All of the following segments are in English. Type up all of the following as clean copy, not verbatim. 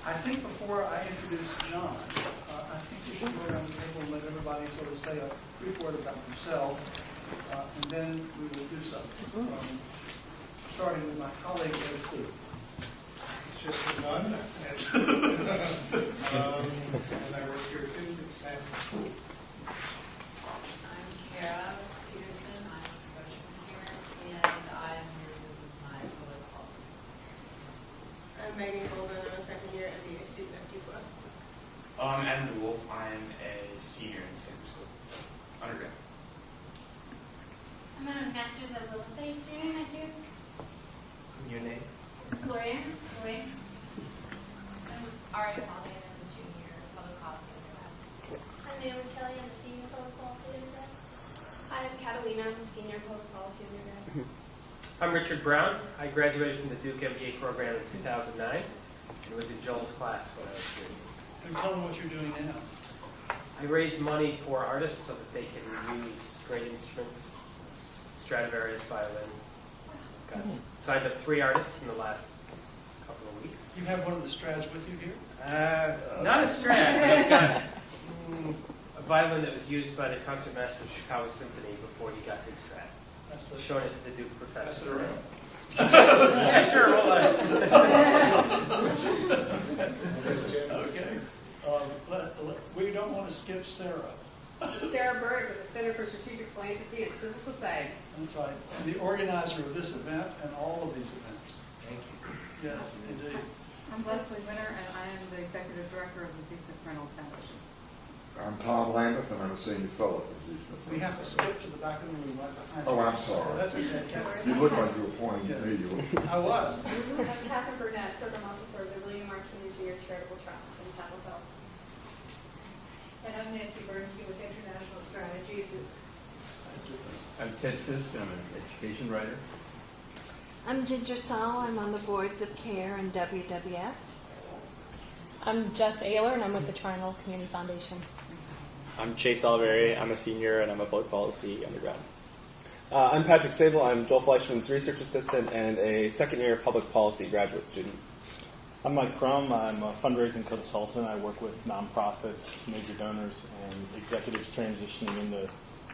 I think before I introduce John, I think we should go around the table and let everybody sort of say a brief word about themselves, and then we will do so. Starting with my colleague, Ed Stu. It's just for fun. And I work here at Stanford. I'm Kara Peterson. I'm a freshman here, and I'm here to visit my public policy. I'm Megan Golden. I'm a second year MBA student at DUPA. I'm Adam DeWolf. I'm a senior in Stanford School, undergrad. I'm a Master's of Real Estate student at Duke. Your name? Gloria. I'm Aria Molly, and I'm a junior public policy undergrad. I'm Naomi Kelly. I'm a senior public policy undergrad. Hi, I'm Catalina. I'm a senior public policy undergrad. I'm Richard Brown. I graduated from the Duke MBA program in 2009 and was in Joel's class when I was here. And tell them what you're doing now. I raise money for artists so that they can use great instruments, Stradivarius violin. Got signed up 3 artists in the last couple of weeks. You have one of the Strads with you here? Not a Strad, but I've got a violin that was used by the concertmaster of the Chicago Symphony before he got his Strad. That's the Showing it to the Duke professor. yeah, sure, hold on. Okay. We don't want to skip Sarah. Sarah Berg with the Center for Strategic Philanthropy and Civil Society. That's right. And the organizer of this event and all of these events. Thank you. Yes, indeed. I'm Leslie Winter, and I am the Executive Director of the Z. Smith Reynolds Foundation. I'm Tom Lambeth, and I'm a senior fellow at the Z. Smith We have to skip to the back of the room right behind Oh, you. I'm sorry. That's okay. You look like you were pointing at me. I was. I'm Catherine Burnett, Program Officer of the William R. Kennedy Jr. Charitable Trust in Chapel Hill. And I'm Nancy Bernstein with International Strategy. I'm Ted Fisk. I'm an education writer. I'm Ginger Saul. I'm on the boards of CARE and WWF. I'm Jess Ayler, and I'm with the Triangle Community Foundation. I'm Chase Oliveri. I'm a senior, and I'm a public policy undergrad. I'm Patrick Sable. I'm Joel Fleishman's research assistant and a second-year public policy graduate student. I'm Mike Crum. I'm a fundraising consultant. I work with nonprofits, major donors, and executives transitioning into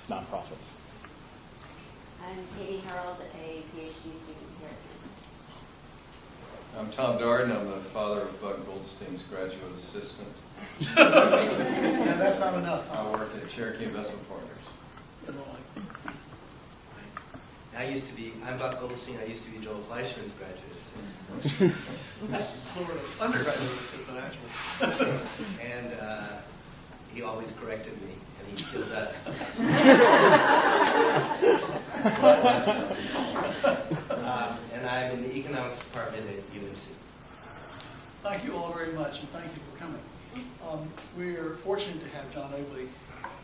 nonprofits. I'm Katie Harold, a PhD student here at Stanford. I'm Tom Darden. I'm the father of Bud Goldstein's graduate assistant. Yeah, that's not enough. I work at Cherokee Investment Partners. I'm Buck Goldstein. I used to be Joel Fleischman's graduate assistant. Florida undergraduate assistant, actually. And he always corrected me, and he still does. And I'm in the economics department at UNC. Thank you all very much, and thank you for coming. We're fortunate to have John Abele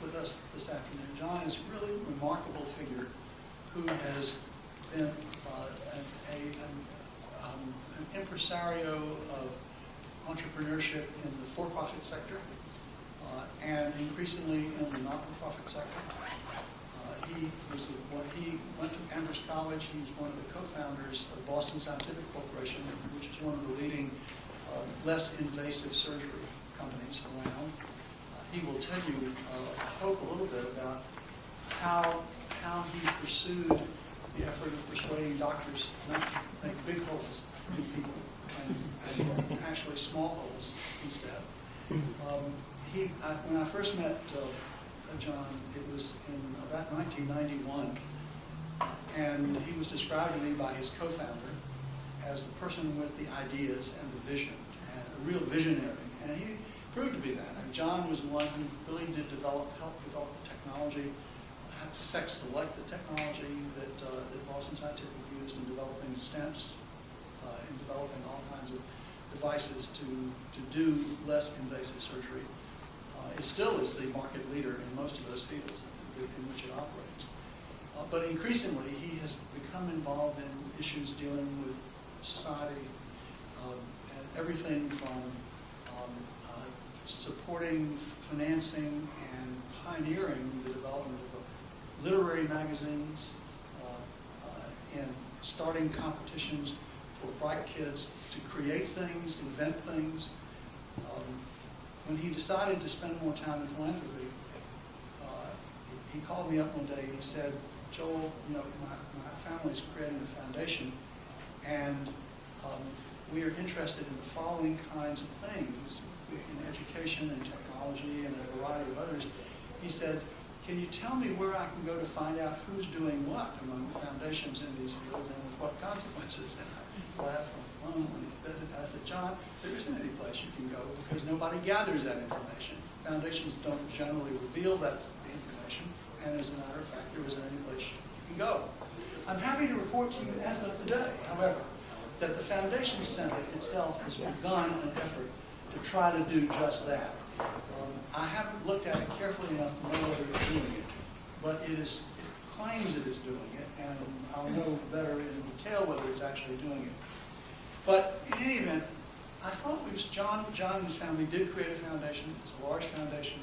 with us this afternoon. John is a really remarkable figure who has been an impresario of entrepreneurship in the for-profit sector and increasingly in the not-for-profit sector. He went to Amherst College. He's one of the co-founders of Boston Scientific Corporation, which is one of the leading less invasive surgery companies around. He will tell you, I hope, a little bit about how he pursued the effort of persuading doctors not to make big holes in people and actually small holes instead. When I first met John, it was in about 1991, and he was described to me by his co-founder as the person with the ideas and the vision, and a real visionary, and he proved to be that. And John was one who really did help develop the technology, select the technology that Boston Scientific used in developing stents, in developing all kinds of devices to do less invasive surgery. It still is the market leader in most of those fields in which it operates. But increasingly, he has become involved in issues dealing with society and everything from supporting, financing, and pioneering the development of literary magazines and starting competitions for bright kids to create things, invent things, When he decided to spend more time in philanthropy, he called me up one day and he said, Joel, you know, my family's creating a foundation, and we are interested in the following kinds of things in education and technology and a variety of others. He said, can you tell me where I can go to find out who's doing what among the foundations in these fields and with what consequences? And I laughed when he said it. I said, John, there isn't any place you can go because nobody gathers that information. Foundations don't generally reveal that information, and as a matter of fact, there isn't any place you can go. I'm happy to report to you as of today, however, that the Foundation Center itself has begun an effort to try to do just that. I haven't looked at it carefully enough to know whether it's doing it, but it claims it is doing it, and I'll know better in detail whether it's actually doing it. But in any event, I thought John and his family did create a foundation. It's a large foundation,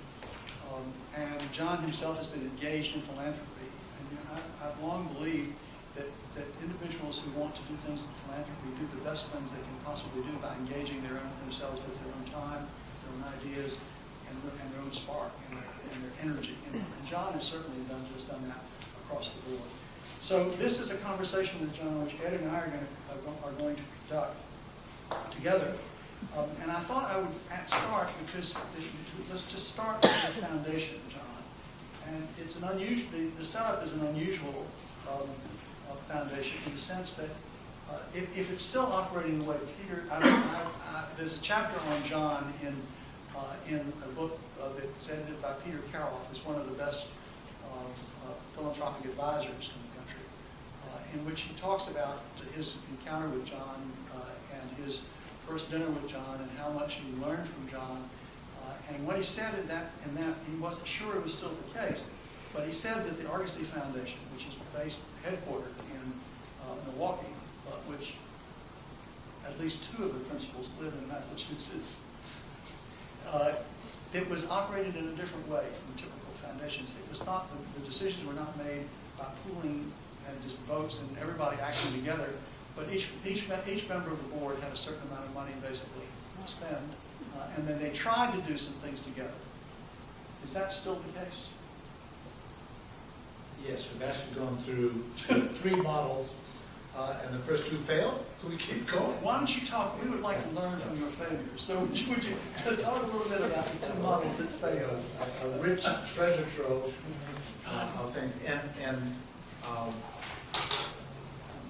and John himself has been engaged in philanthropy. And you know, I've long believed that individuals who want to do things in philanthropy do the best things they can possibly do by engaging themselves with their own time, their own ideas, and their own spark and their energy. And John has certainly done that across the board. So this is a conversation with John, which Ed and I are going to conduct together. And I thought I would start because let's just start with the foundation, John. And it's an unusual. The setup is an unusual foundation in the sense that if it's still operating the way Peter, there's a chapter on John in a book that's edited by Peter Caroff. It's one of the best philanthropic advisors in the country, in which he talks about his encounter with John and his first dinner with John and how much he learned from John. And what he said in that he wasn't sure it was still the case, but he said that the Argosy Foundation, which is headquartered in Milwaukee, which at least two of the principals live in Massachusetts, it was operated in a different way from typical foundations. It was not, the decisions were not made by pooling and just votes and everybody acting together, but each member of the board had a certain amount of money basically to spend, and then they tried to do some things together. Is that still the case? Yes, we've actually gone through three models, and the first two failed, so we keep going. Why don't you talk? We would like to learn from your failures. So would you talk a little bit about the two models that failed? A rich treasure trove of things. And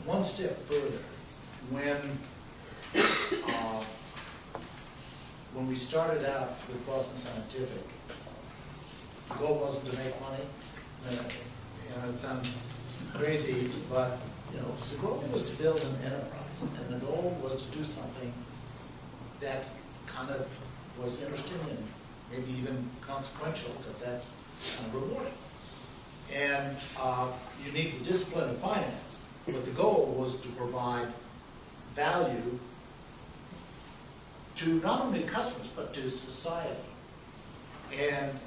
one step further, when we started out with Boston Scientific, the goal wasn't to make money. It sounds crazy, but the goal was to build an enterprise, and the goal was to do something that kind of was interesting and maybe even consequential, because that's kind of rewarding. And you need the discipline of finance, but the goal was to provide value to not only customers, but to society. And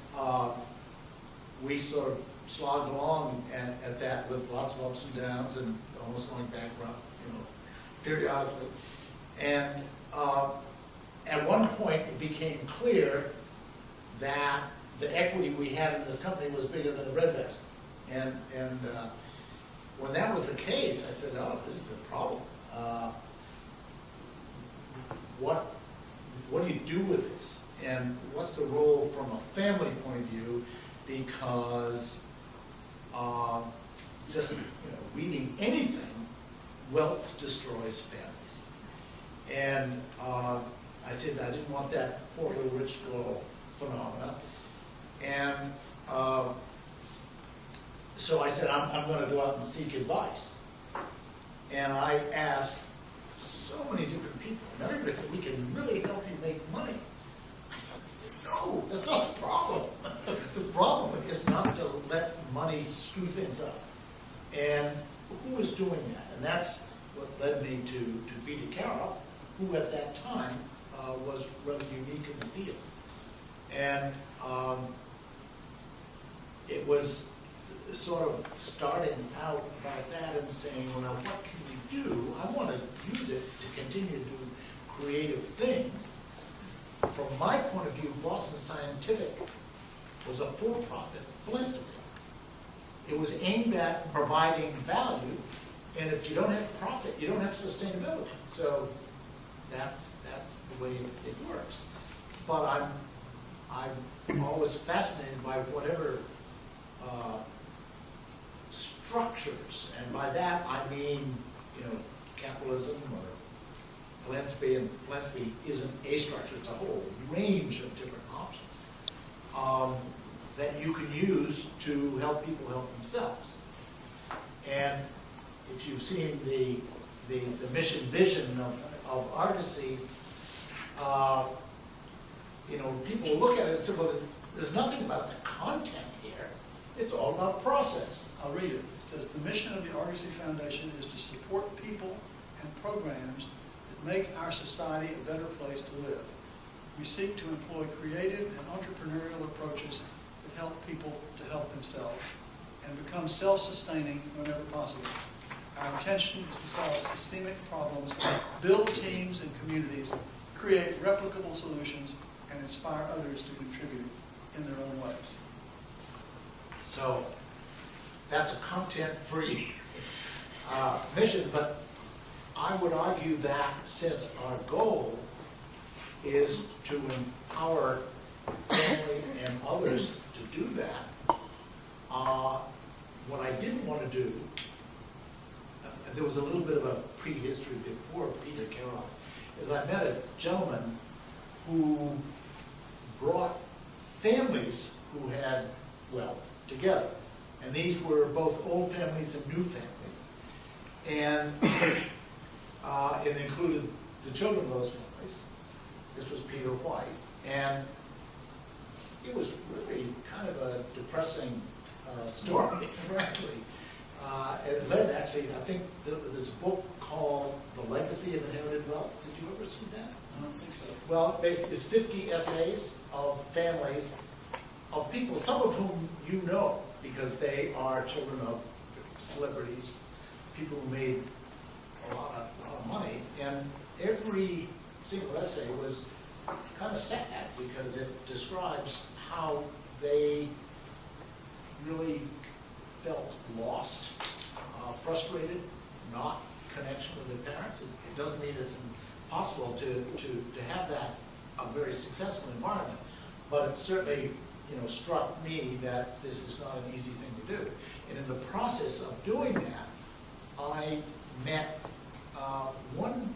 we sort of slogged along at that with lots of ups and downs and almost going bankrupt, periodically. And at one point, it became clear that the equity we had in this company was bigger than the breadbasket. And when that was the case, I said, "Oh, this is a problem. What do you do with this? And what's the role from a family point of view?" Because just reading anything, wealth destroys families. And I said I didn't want that poor little rich girl phenomena. And so I said, I'm going to go out and seek advice. And I asked so many different people, and everybody said, "We can really help you make money." I said, "No, that's not the problem. The problem is not to let money screw things up." And who is doing that? And that's what led me to Peter Caroff, who at that time was rather unique in the field. And it was sort of starting out about that and saying, well, now what can we do? I want to use it to continue to do creative things, from my point of view, Boston Scientific was a for-profit philanthropy. It was aimed at providing value, and if you don't have profit, you don't have sustainability. So that's the way it works. But I'm always fascinated by whatever structures, and by that I mean, capitalism or philanthropy, and philanthropy isn't a structure, it's a whole range of different options that you can use to help people help themselves. And if you've seen the mission vision of Argosy, people look at it and say, well, there's nothing about the content here. It's all about process. I'll read it. It says, the mission of the Argosy Foundation is to support people and programs that make our society a better place to live. We seek to employ creative and entrepreneurial approaches that help people to help themselves and become self-sustaining whenever possible. Our intention is to solve systemic problems, build teams and communities, create replicable solutions, and inspire others to contribute in their own ways. So that's a content-free mission, but I would argue that since our goal is to empower family and others to do that, what I didn't want to do, there was a little bit of a prehistory before Peter Caroff, is I met a gentleman who brought families who had wealth together. And these were both old families and new families. And it included the children of those families. This was Peter White. And it was really kind of a depressing story, frankly. It led actually, I think there's a book called The Legacy of Inherited Wealth. Did you ever see that? I don't think so. Well, basically it's 50 essays of families, of people, some of whom you know, because they are children of celebrities, people who made a lot of money. And every single essay was kind of sad because it describes how they really felt lost, frustrated, not connection with their parents. It doesn't mean it's impossible to have that a very successful environment, but it certainly struck me that this is not an easy thing to do. And in the process of doing that, I met one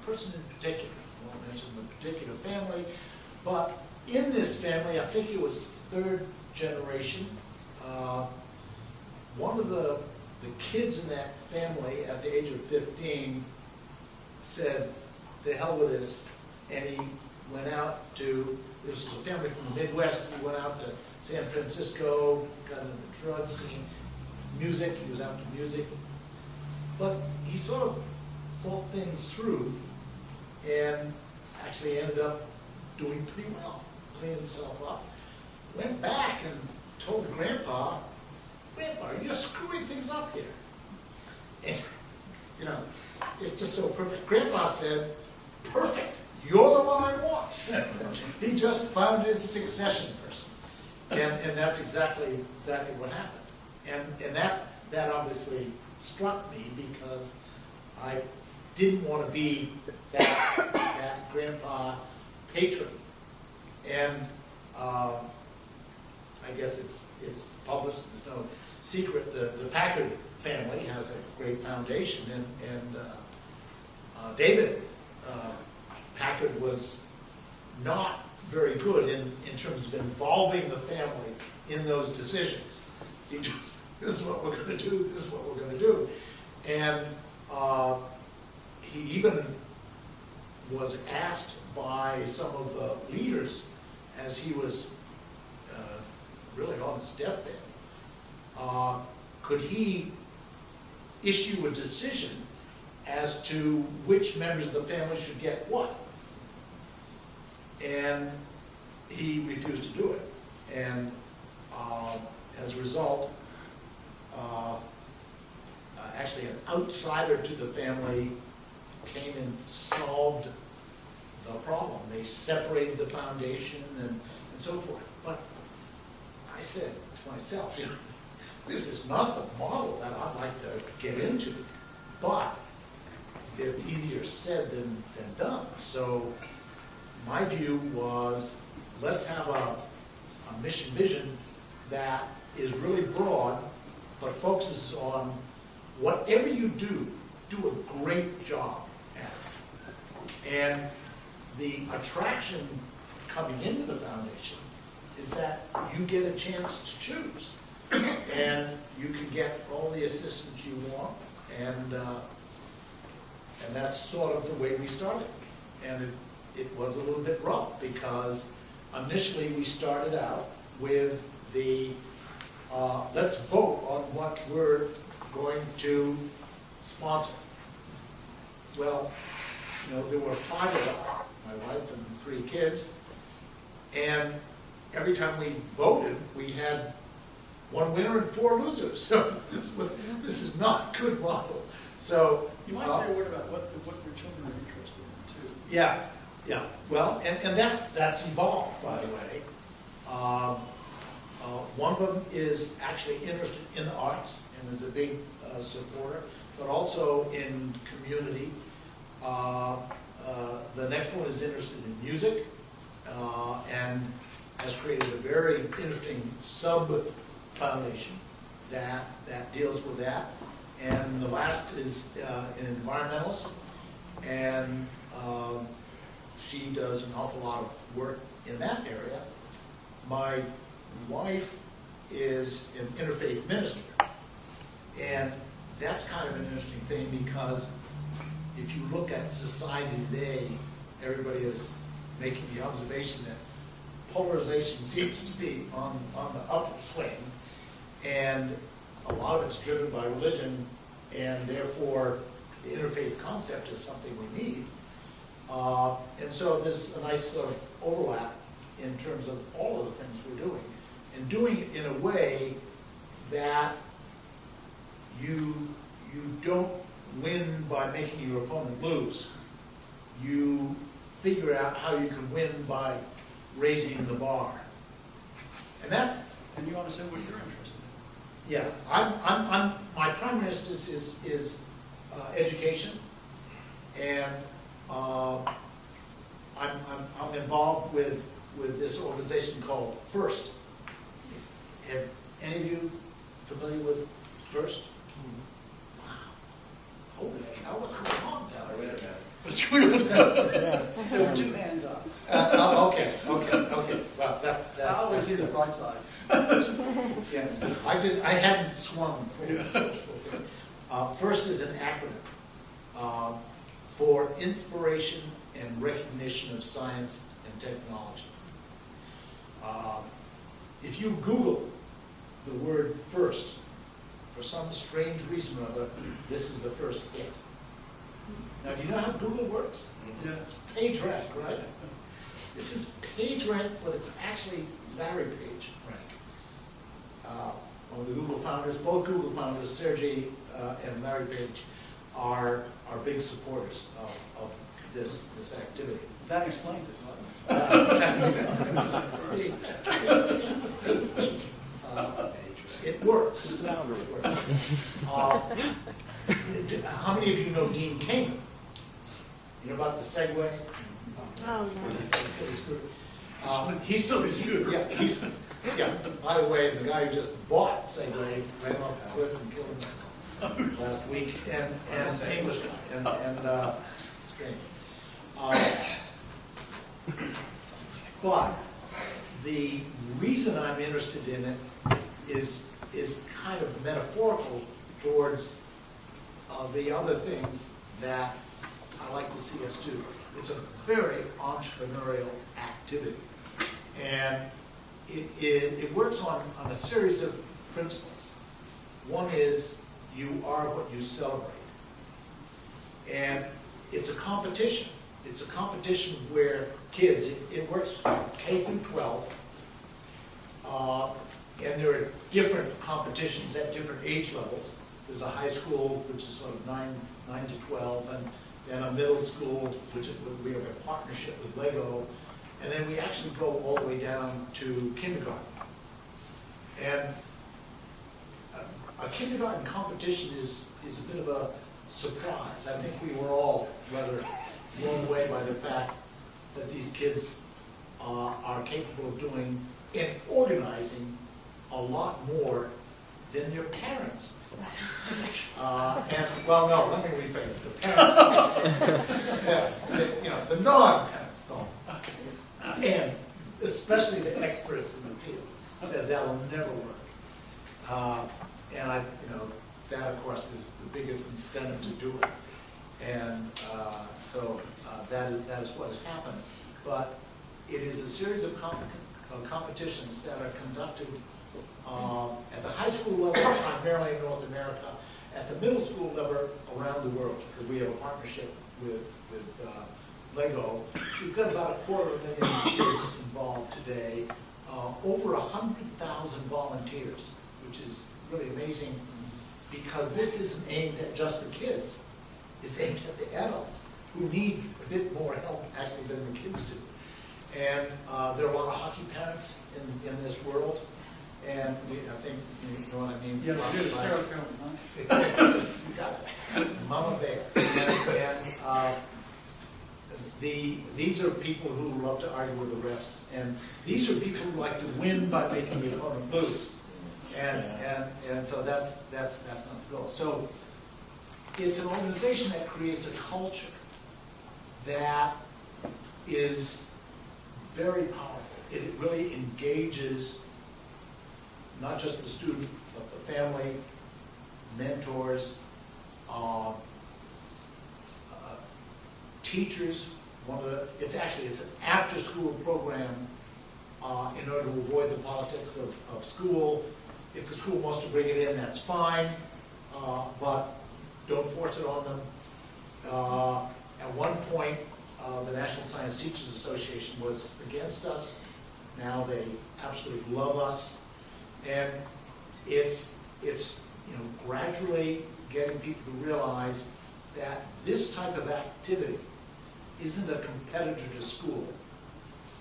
person in particular. I won't mention the particular family, but in this family, I think it was third generation. One of the kids in that family at the age of 15 said, "The hell with this," and he went out to, this was a family from the Midwest, he went out to San Francisco, got into the drug scene, music, he was after music, but he sort of thought things through and actually ended up doing pretty well, cleaned himself up, went back and told Grandpa, you're screwing things up here. And, it's just so perfect. Grandpa said, perfect, you're the one I want. He just found his succession person. And that's exactly what happened. And that obviously struck me because I didn't want to be that grandpa patron. And I guess it's published, there's no secret. The Packard family has a great foundation, and David Packard was not very good in terms of involving the family in those decisions. He just, this is what we're going to do, this is what we're going to do. And he even was asked by some of the leaders as he was really on his deathbed, could he issue a decision as to which members of the family should get what? And he refused to do it. And as a result, actually an outsider to the family came and solved the the problem. They separated the foundation and so forth. But I said to myself, you know, this is not the model that I'd like to get into, but it's easier said than done. So my view was, let's have a mission vision that is really broad, but focuses on whatever you do a great job at it. And the attraction coming into the foundation is that you get a chance to choose. And you can get all the assistance you want, and that's sort of the way we started. And it was a little bit rough, because initially we started out with the let's vote on what we're going to sponsor. Well, you know, there were 5 of us, my wife and 3 kids, and every time we voted, we had 1 winner and 4 losers. So this is not a good model. So you might say a word about what your children are interested in too. Yeah. Well, and that's evolved, by the way. One of them is actually interested in the arts and is a big supporter, but also in community. The next one is interested in music and has created a very interesting sub-foundation that deals with that. And the last is an environmentalist, and she does an awful lot of work in that area. My wife is an interfaith minister, and that's kind of an interesting thing, because if you look at society today, everybody is making the observation that polarization seems to be on the upswing, and a lot of it's driven by religion, and therefore the interfaith concept is something we need. And so there's a nice sort of overlap in terms of all of the things we're doing, and doing it in a way that you don't win by making your opponent lose. You figure out how you can win by raising the bar. And you want to say what you're interested in. Yeah, I'm my primary interest is education, and I'm involved with this organization called FIRST. Have any of you familiar with FIRST? Wow. Holy cow, what's going on down there? Wait a minute. What's going on? There were 2 hands up. Okay. Well, that I always see the bright side. Yes, I hadn't swung. FIRST is an acronym for Inspiration and Recognition of Science and Technology. If you Google the word FIRST, for some strange reason or other, this is the first hit. Now, do you know how Google works? Yeah. It's PageRank, right? This is PageRank, but it's actually Larry Page rank. One of the Google founders, both Google founders, Sergey and Larry Page, are big supporters of this activity. That explains it. It works. How many of you know Dean Kamen? You know about the Segway? Oh, no. He's still good. Yeah. By the way, the guy who just bought Segway ran off a cliff and killed himself last week, and an English guy, and strange. But the reason I'm interested in it is kind of metaphorical towards the other things that I like to see us do. It's a very entrepreneurial activity, and it works on a series of principles. One is you are what you celebrate, and it's a competition. It's a competition where kids, it works K through 12, and there are different competitions at different age levels. There's a high school, which is sort of 9 to 12, then a middle school, which is, we have a partnership with Lego, and then we actually go all the way down to kindergarten. And a kindergarten competition is a bit of a surprise. I think we were all rather blown away by the fact that these kids are capable of doing and organizing a lot more than their parents. And well, no, let me rephrase it. The parents, the non-parents don't. And especially the experts in the field said that will never work. And that of course is the biggest incentive to do it. And so that is what has happened. But it is a series of competitions that are conducted at the high school level, primarily in North America, at the middle school level around the world, because we have a partnership with Lego. We've got about 250,000 kids involved today, over 100,000 volunteers, which is really amazing, because this isn't aimed at just the kids. It's aimed at the adults who need a bit more help actually than the kids do. And there are a lot of hockey parents in this world, and I think you know what I mean. Yeah, Sarah Philbin, huh? You got it, Mama Bear. And these are people who love to argue with the refs, and these are people who like to win by making the opponent lose. And so that's not the goal. So it's an organization that creates a culture that is very powerful. It really engages not just the student, but the family, mentors, teachers. It's an after-school program in order to avoid the politics of school. If the school wants to bring it in, that's fine, but don't force it on them. At one point, the National Science Teachers Association was against us. Now they absolutely love us, and it's gradually getting people to realize that this type of activity isn't a competitor to school.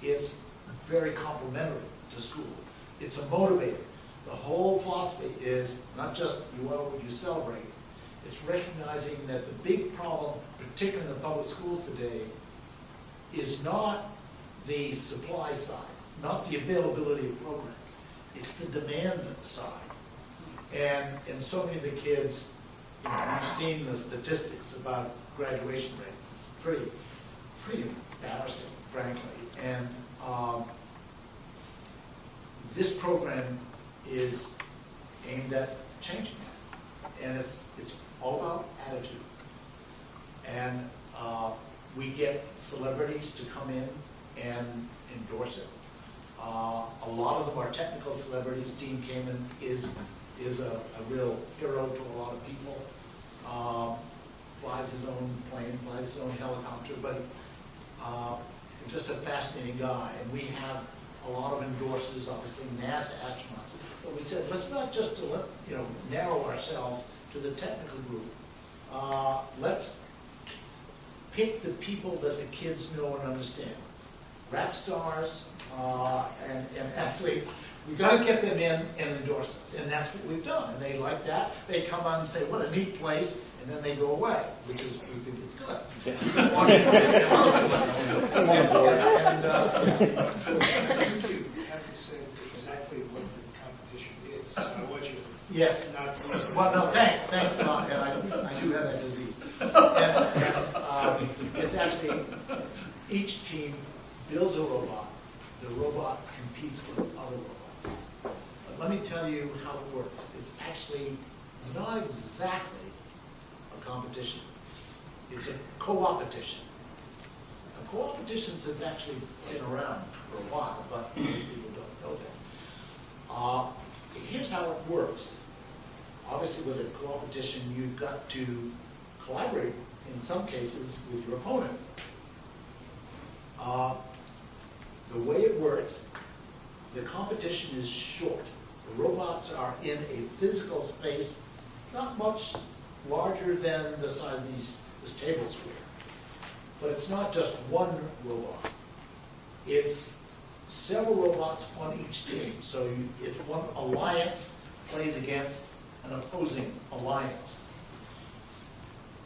It's very complementary to school. It's a motivator. The whole philosophy is not just you are what you celebrate. It's recognizing that the big problem, particularly in the public schools today, is not the supply side, not the availability of programs. It's the demand side. And so many of the kids, you've seen the statistics about graduation rates. It's pretty embarrassing, frankly. And this program is aimed at changing that. And it's all about attitude. And we get celebrities to come in and endorse it. A lot of them are technical celebrities. Dean Kamen is a real hero to a lot of people. Flies his own plane, flies his own helicopter, but just a fascinating guy. And we have a lot of endorsers, obviously NASA astronauts. But we said, let's not just narrow ourselves to the technical group. Let's pick the people that the kids know and understand. Rap stars and athletes. We've got to get them in and endorse us. And that's what we've done. And they like that. They come on and say, what a neat place. And then they go away, which is, we think it's good. You haven't said exactly what the competition is. So I want you to yes. Well, no, thanks a lot. And I do have that disease. And it's actually, each team builds a robot. The robot competes with other robots. But let me tell you how it works. It's actually not exactly a competition. It's a co-opetition. Now, co-opetitions have actually been around for a while, but most people don't know that. Here's how it works. Obviously, with a co-opetition, you've got to collaborate, in some cases, with your opponent. The way it works, the competition is short. The robots are in a physical space not much larger than the size of this table square. But it's not just one robot. It's several robots on each team. So it's one alliance plays against an opposing alliance.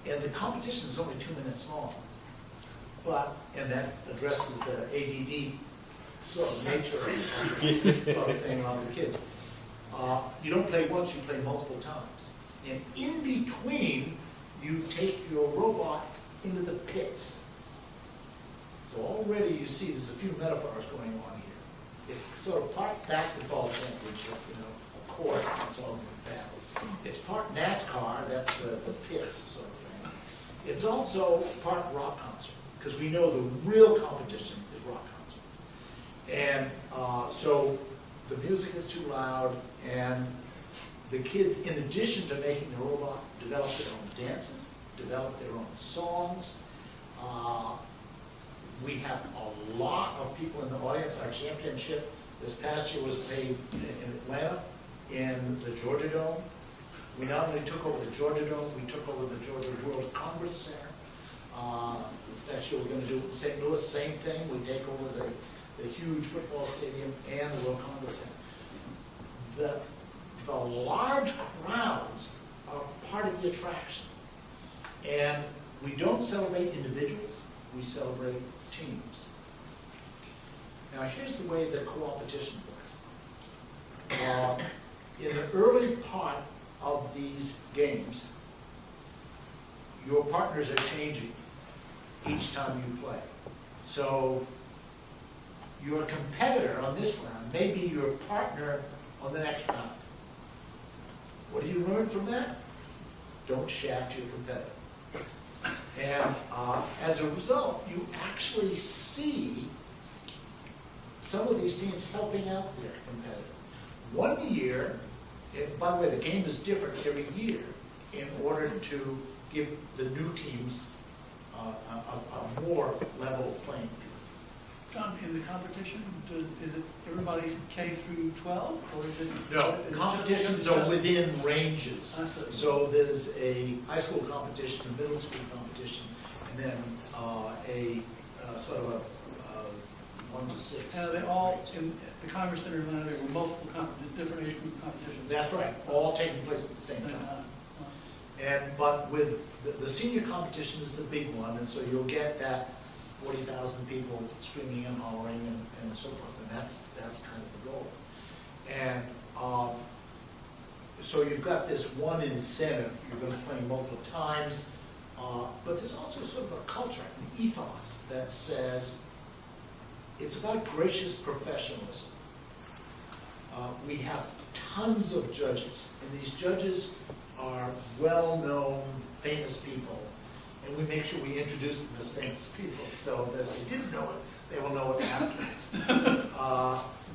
And the competition is only 2 minutes long. And that addresses the ADD sort of nature of this sort of thing on the kids. You don't play once, you play multiple times. And in between, you take your robot into the pits. So already you see there's a few metaphors going on here. It's sort of part basketball championship, a court and so on like that. It's part NASCAR, that's the pits sort of thing. It's also part rock concert, because we know the real competition is rock concerts. And so the music is too loud, and the kids, in addition to making the robot, develop their own dances, develop their own songs. We have a lot of people in the audience. Our championship this past year was played in Atlanta, in the Georgia Dome. We not only took over the Georgia Dome, we took over the Georgia World Congress Center. This next year we're going to do St. Louis, same thing. We take over the huge football stadium and the World Congress Center. The large crowds are part of the attraction. And we don't celebrate individuals, we celebrate teams. Now here's the way the co-opetition works. In the early part of these games, your partners are changing each time you play. So your competitor on this round may be your partner on the next round. What do you learn from that? Don't shaft your competitor. And as a result, you actually see some of these teams helping out their competitor. 1 year, by the way, the game is different every year in order to give the new teams a more level playing field. John, in the competition, is it everybody K through 12, or is it? No, competitions are within ranges. So there's a high school competition, a middle school competition, and then a sort of a 1 to 6. They all, in the Congress Center in Atlanta, there were multiple different age group competitions. That's right, all taking place at the same time. But with the senior competition is the big one, and so you'll get that 40,000 people screaming and hollering and so forth, and that's kind of the goal. And so you've got this one incentive, you're going to play multiple times, but there's also sort of a culture, an ethos that says it's about gracious professionalism. We have tons of judges, and these judges are well-known, famous people, and we make sure we introduce them as famous people, so that if they didn't know it, they will know it afterwards.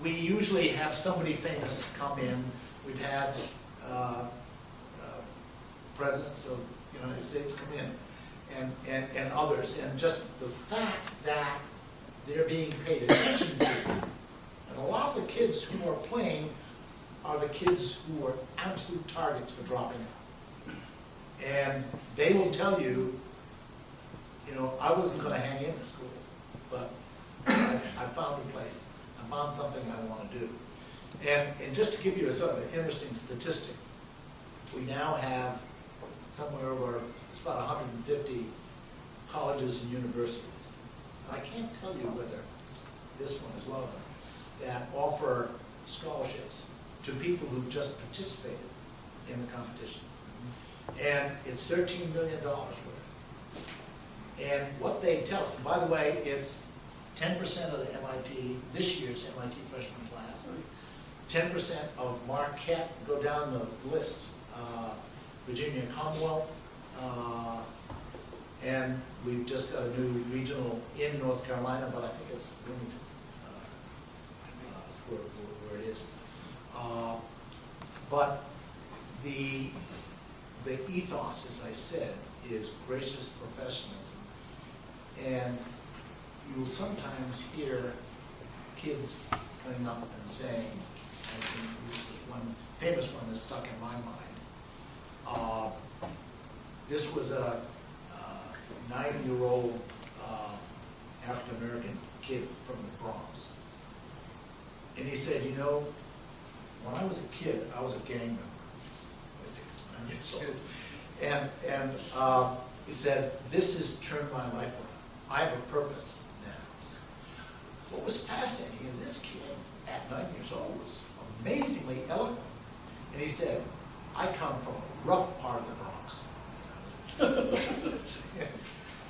We usually have somebody famous come in. We've had presidents of the United States come in, and others, and just the fact that they're being paid attention to, and a lot of the kids who are playing are the kids who are absolute targets for dropping out. And they will tell you, I wasn't going to hang in school, but I found a place. I found something I want to do. And just to give you a sort of an interesting statistic, we now have somewhere over, it's about 150 colleges and universities. And I can't tell you whether this one is one of them, that offer scholarships to people who've just participated in the competition. And it's $13 million worth. And what they tell us, and by the way, it's 10% of the MIT, this year's MIT freshman class, 10% of Marquette, go down the list, Virginia Commonwealth, and we've just got a new regional in North Carolina, but I think it's Bloomington, where it is. But the ethos, as I said, is gracious professionalism. And you'll sometimes hear kids coming up and saying, I think this is one famous one that's stuck in my mind. This was a 90-year-old African-American kid from the Bronx. And he said, you know, when I was a kid, I was a gang member. I was 9 years old. And he said, this has turned my life around. I have a purpose now. What was fascinating in this kid at 9 years old was amazingly eloquent. And he said, I come from a rough part of the Bronx.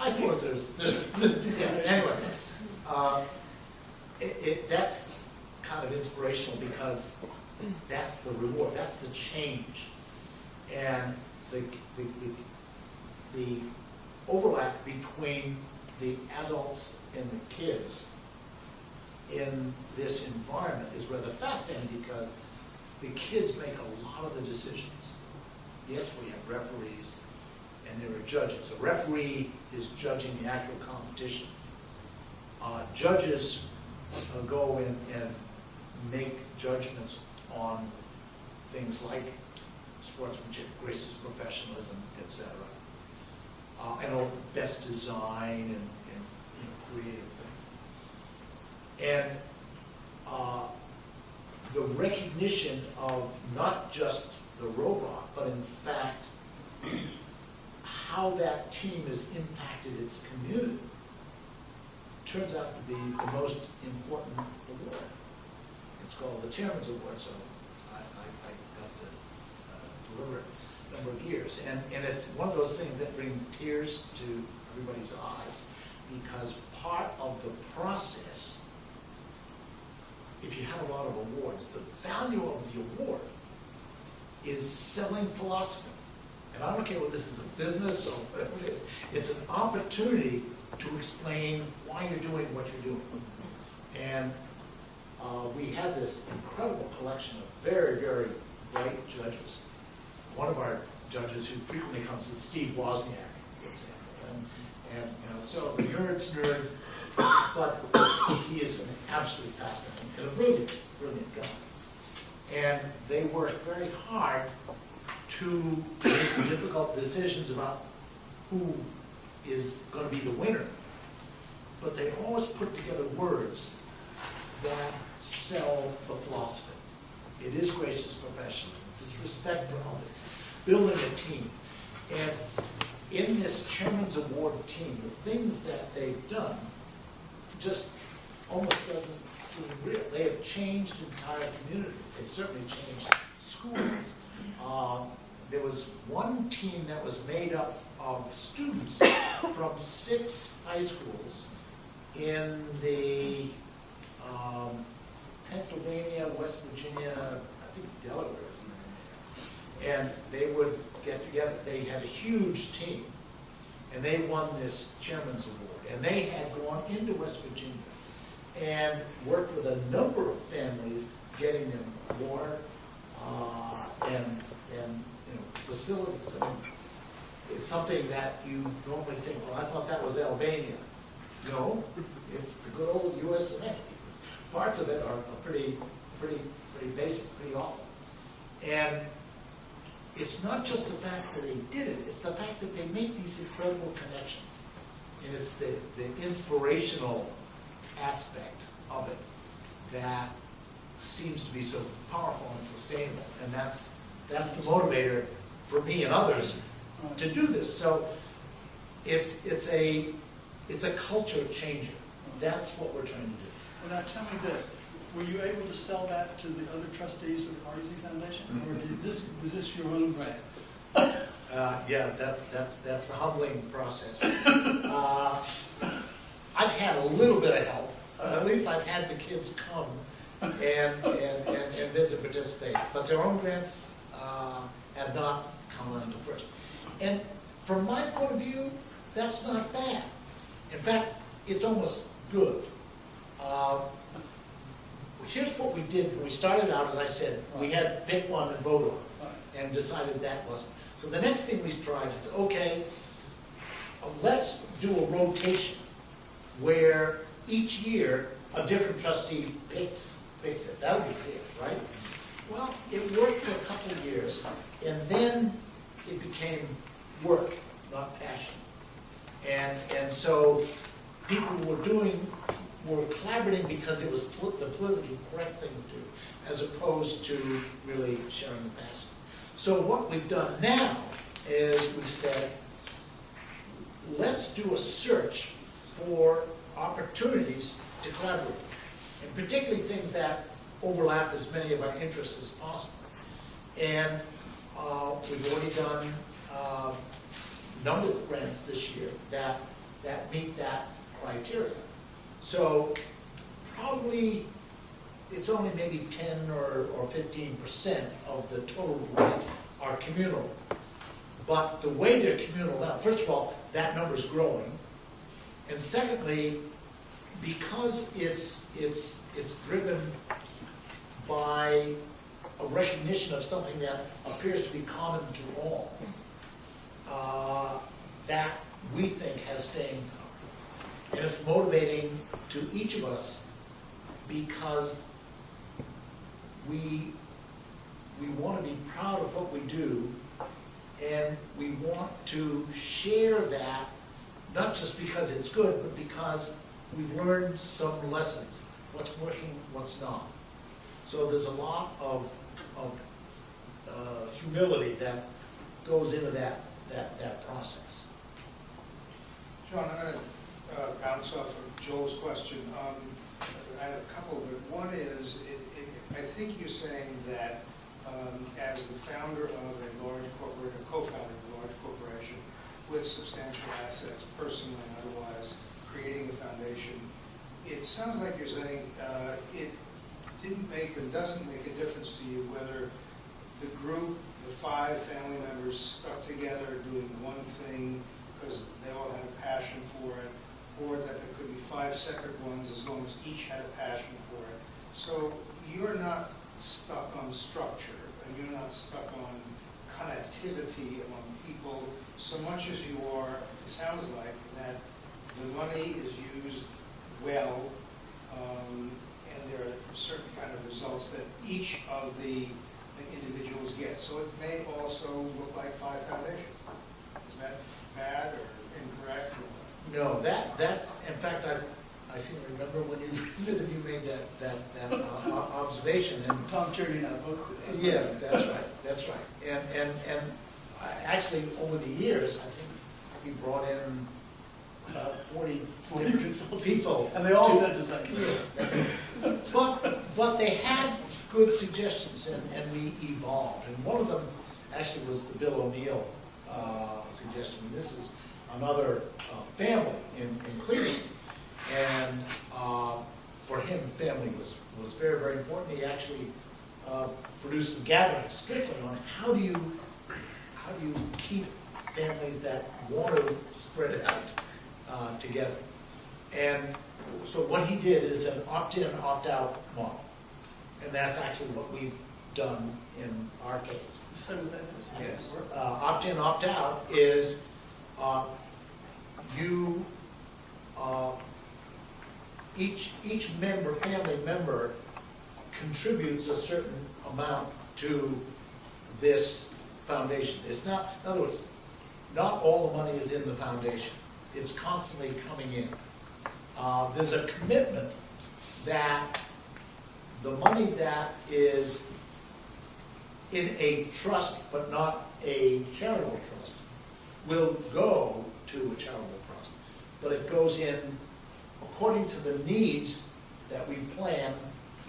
I suppose there's yeah, anyway. That's kind of inspirational because that's the reward, that's the change. And the overlap between the adults and the kids in this environment is rather fascinating because the kids make a lot of the decisions. Yes, we have referees and there are judges. A referee is judging the actual competition. Judges go in and make judgments on things like sportsmanship, gracious professionalism, etc. And best design and creative things. And the recognition of not just the robot, but in fact how that team has impacted its community turns out to be the most important award. It's called the Chairman's Award, so I got to deliver it a number of years. And it's one of those things that bring tears to everybody's eyes because part of the process, if you have a lot of awards, the value of the award is selling philosophy. And I don't care whether this is a business or whatever it is, it's an opportunity to explain why you're doing what you're doing. And we have this incredible collection of very, very bright judges. One of our judges who frequently comes is Steve Wozniak, for example. And so the nerd's nerd, but he is an absolutely fascinating and a brilliant, brilliant guy. And they work very hard to make difficult decisions about who is going to be the winner. But they always put together words that sell the philosophy. It is gracious professionalism. It's respect for others. It's building a team. And in this Chairman's Award team, the things that they've done just almost doesn't seem real. They have changed entire communities. They've certainly changed schools. There was one team that was made up of students from 6 high schools in the Pennsylvania, West Virginia, I think Delaware was even there. And they would get together. They had a huge team. And they won this Chairman's Award. And they had gone into West Virginia and worked with a number of families, getting them water and facilities. I mean, it's something that you normally think, well, I thought that was Albania. No, it's the good old U.S. of A. Parts of it are pretty basic, pretty awful. And it's not just the fact that they did it, it's the fact that they make these incredible connections. And it's the inspirational aspect of it that seems to be so powerful and sustainable. And that's the motivator for me and others to do this. So it's a culture changer. That's what we're trying to do. Well, now tell me this. Were you able to sell that to the other trustees of the Carnegie Foundation? Or was this your own brand? Yeah, that's the humbling process. I've had a little bit of help. At least I've had the kids come and visit, participate. But their own grants have not come on to first. And from my point of view, that's not bad. In fact, it's almost good. Here's what we did when we started out. As I said, we had pick one and vote on, and decided that wasn't. So the next thing we tried is, okay, let's do a rotation where each year a different trustee picks it. That would be clear, right? Well, it worked for a couple of years, and then it became work, not passion. And so people were collaborating because it was the politically correct thing to do, as opposed to really sharing the passion. So what we've done now is we've said, let's do a search for opportunities to collaborate, and particularly things that overlap as many of our interests as possible. And we've already done a number of grants this year that meet that criteria. So probably it's only maybe 10 or 15% of the total grant are communal. But the way they're communal now, first of all, that number is growing. And secondly, because it's driven by a recognition of something that appears to be common to all, that we think has staying power. And it's motivating to each of us because we want to be proud of what we do, and we want to share that, not just because it's good, but because we've learned some lessons, what's working, what's not. So there's a lot of humility that goes into that process. John, I'm going to bounce off of Joel's question. I have a couple of it. One is, I think you're saying that as the founder of a large corporate, a co-founder of a large corporation with substantial assets, personally and otherwise, creating a foundation, it sounds like you're saying it didn't make or doesn't make a difference to you whether the group, the 5 family members stuck together doing one thing because they all had a passion for it, or that there could be 5 separate ones as long as each had a passion for it. So you're not stuck on structure, and you're not stuck on connectivity among people so much as you are, it sounds like, that the money is used well, and there are certain kind of results that each of the individuals get. So it may also look like 5 foundations. Is that bad or incorrect? Or No, that's, in fact, I seem to remember when you visited, you made that observation. And Tom Carey and I both. Yes, that's right. And actually, over the years, I think we brought in about 40 people. And they all said the same. But they had good suggestions, and we evolved. And one of them actually was the Bill O'Neill suggestion. This is another family in Cleveland. And for him, family was very, very important. He actually produced some gatherings strictly on how do you keep families that want to spread it out together. And so what he did is an opt-in, opt-out model. And that's actually what we've done in our case. Say what that is. Yes. Opt-in, opt-out is each member, family member, contributes a certain amount to this foundation. It's not, in other words, not all the money is in the foundation. It's constantly coming in. There's a commitment that the money that is in a trust, but not a charitable trust, will go to a charitable trust. But it goes in according to the needs that we plan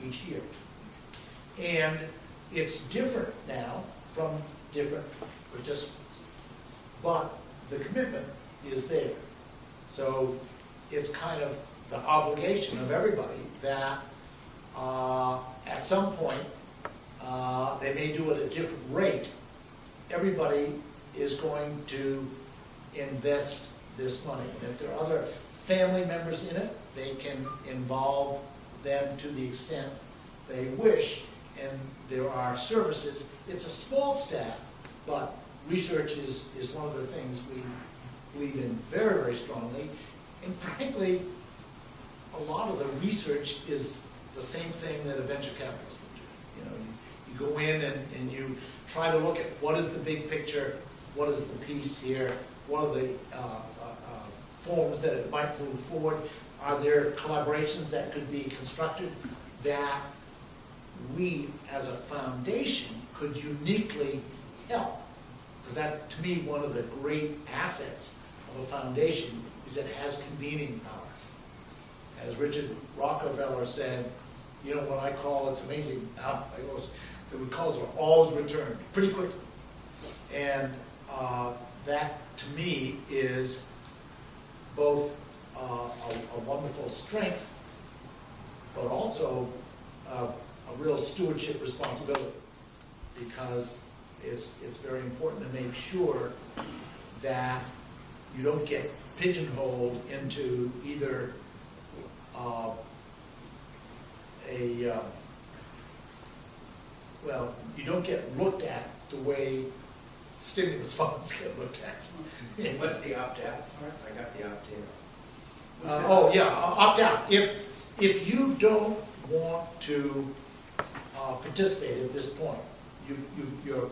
each year. And it's different now from different participants. But the commitment is there. So it's kind of the obligation of everybody that at some point, they may do it at a different rate. Everybody is going to invest this money. And if there are other family members in it, they can involve them to the extent they wish. And there are services. It's a small staff, but research is one of the things we believe in very, very strongly. And frankly, a lot of the research is the same thing that a venture capitalist would do. You know, you go in and you try to look at what is the big picture, what is the piece here, what are the forms that it might move forward? Are there collaborations that could be constructed that we, as a foundation, could uniquely help? Because that, to me, one of the great assets of a foundation is it has convening powers. As Richard Rockefeller said, you know, when I call, it's amazing, the calls are always returned pretty quickly. And that, to me, is both a wonderful strength, but also a real stewardship responsibility, because it's very important to make sure that you don't get pigeonholed into either well, you don't get looked at the way stimulus funds get looked at. So what's the opt-out part? I got the opt-in. Oh, yeah, opt-out. If you don't want to participate at this point, your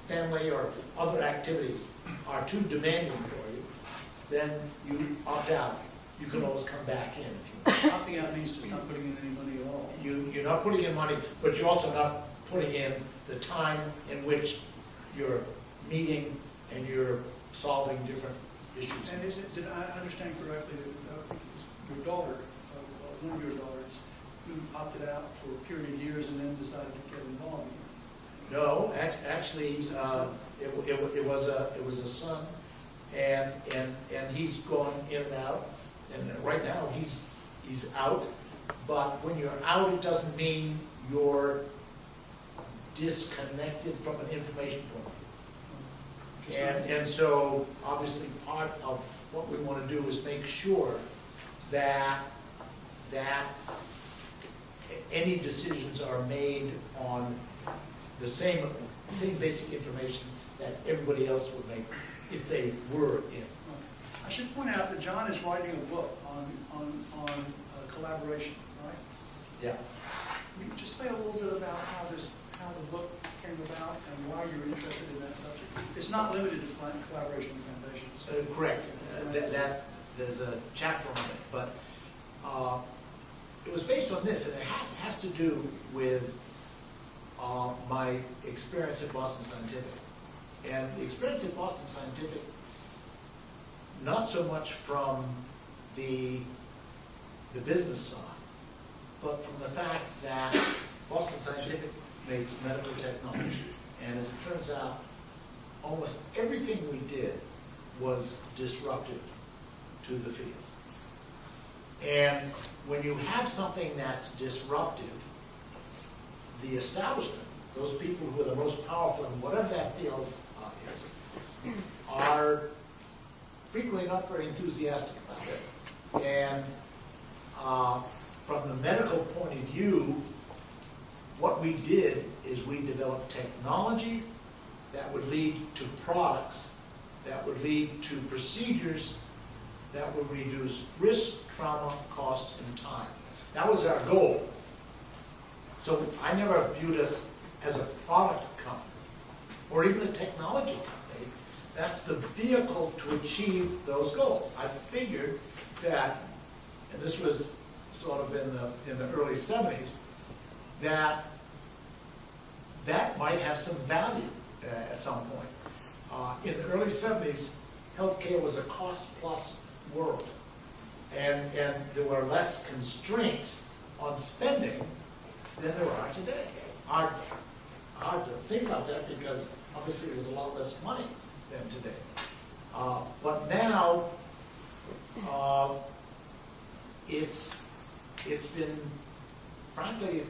family or other activities are too demanding for you, then you opt out. You can always come back in if you want. Opting out means just not putting in any money at all. You're not putting in money, but you're also not putting in the time in which you're meeting and you're solving different issues. And did I understand correctly that your daughter, one of your daughters, who opted out for a period of years and then decided to get involved? No, actually, it was a son, and he's gone in and out, and right now he's out. But when you're out, it doesn't mean you're disconnected from an information point of view. And so obviously part of what we want to do is make sure that any decisions are made on the same basic information that everybody else would make if they were in. I should point out that John is writing a book on collaboration, right? Yeah. Can you just say a little bit about how the book came about and why you're interested in that subject? It's not limited to collaboration foundations. Correct. That there's a chapter on it, but it was based on this, and it has to do with my experience at Boston Scientific. And the experience at Boston Scientific, not so much from the business side, but from the fact that Boston Scientific makes medical technology. And as it turns out, almost everything we did was disruptive to the field. And when you have something that's disruptive, the establishment, those people who are the most powerful in whatever that field is, are frequently not very enthusiastic about it. And from the medical point of view, what we did is we developed technology that would lead to products, that would lead to procedures that would reduce risk, trauma, cost, and time. That was our goal. So I never viewed us as a product company or even a technology company. That's the vehicle to achieve those goals. I figured that, and this was sort of in the early 70s, that might have some value at some point. In the early 70s, healthcare was a cost-plus world, and there were less constraints on spending than there are today. Hard to think about that because obviously there's a lot less money than today. But now it's been frankly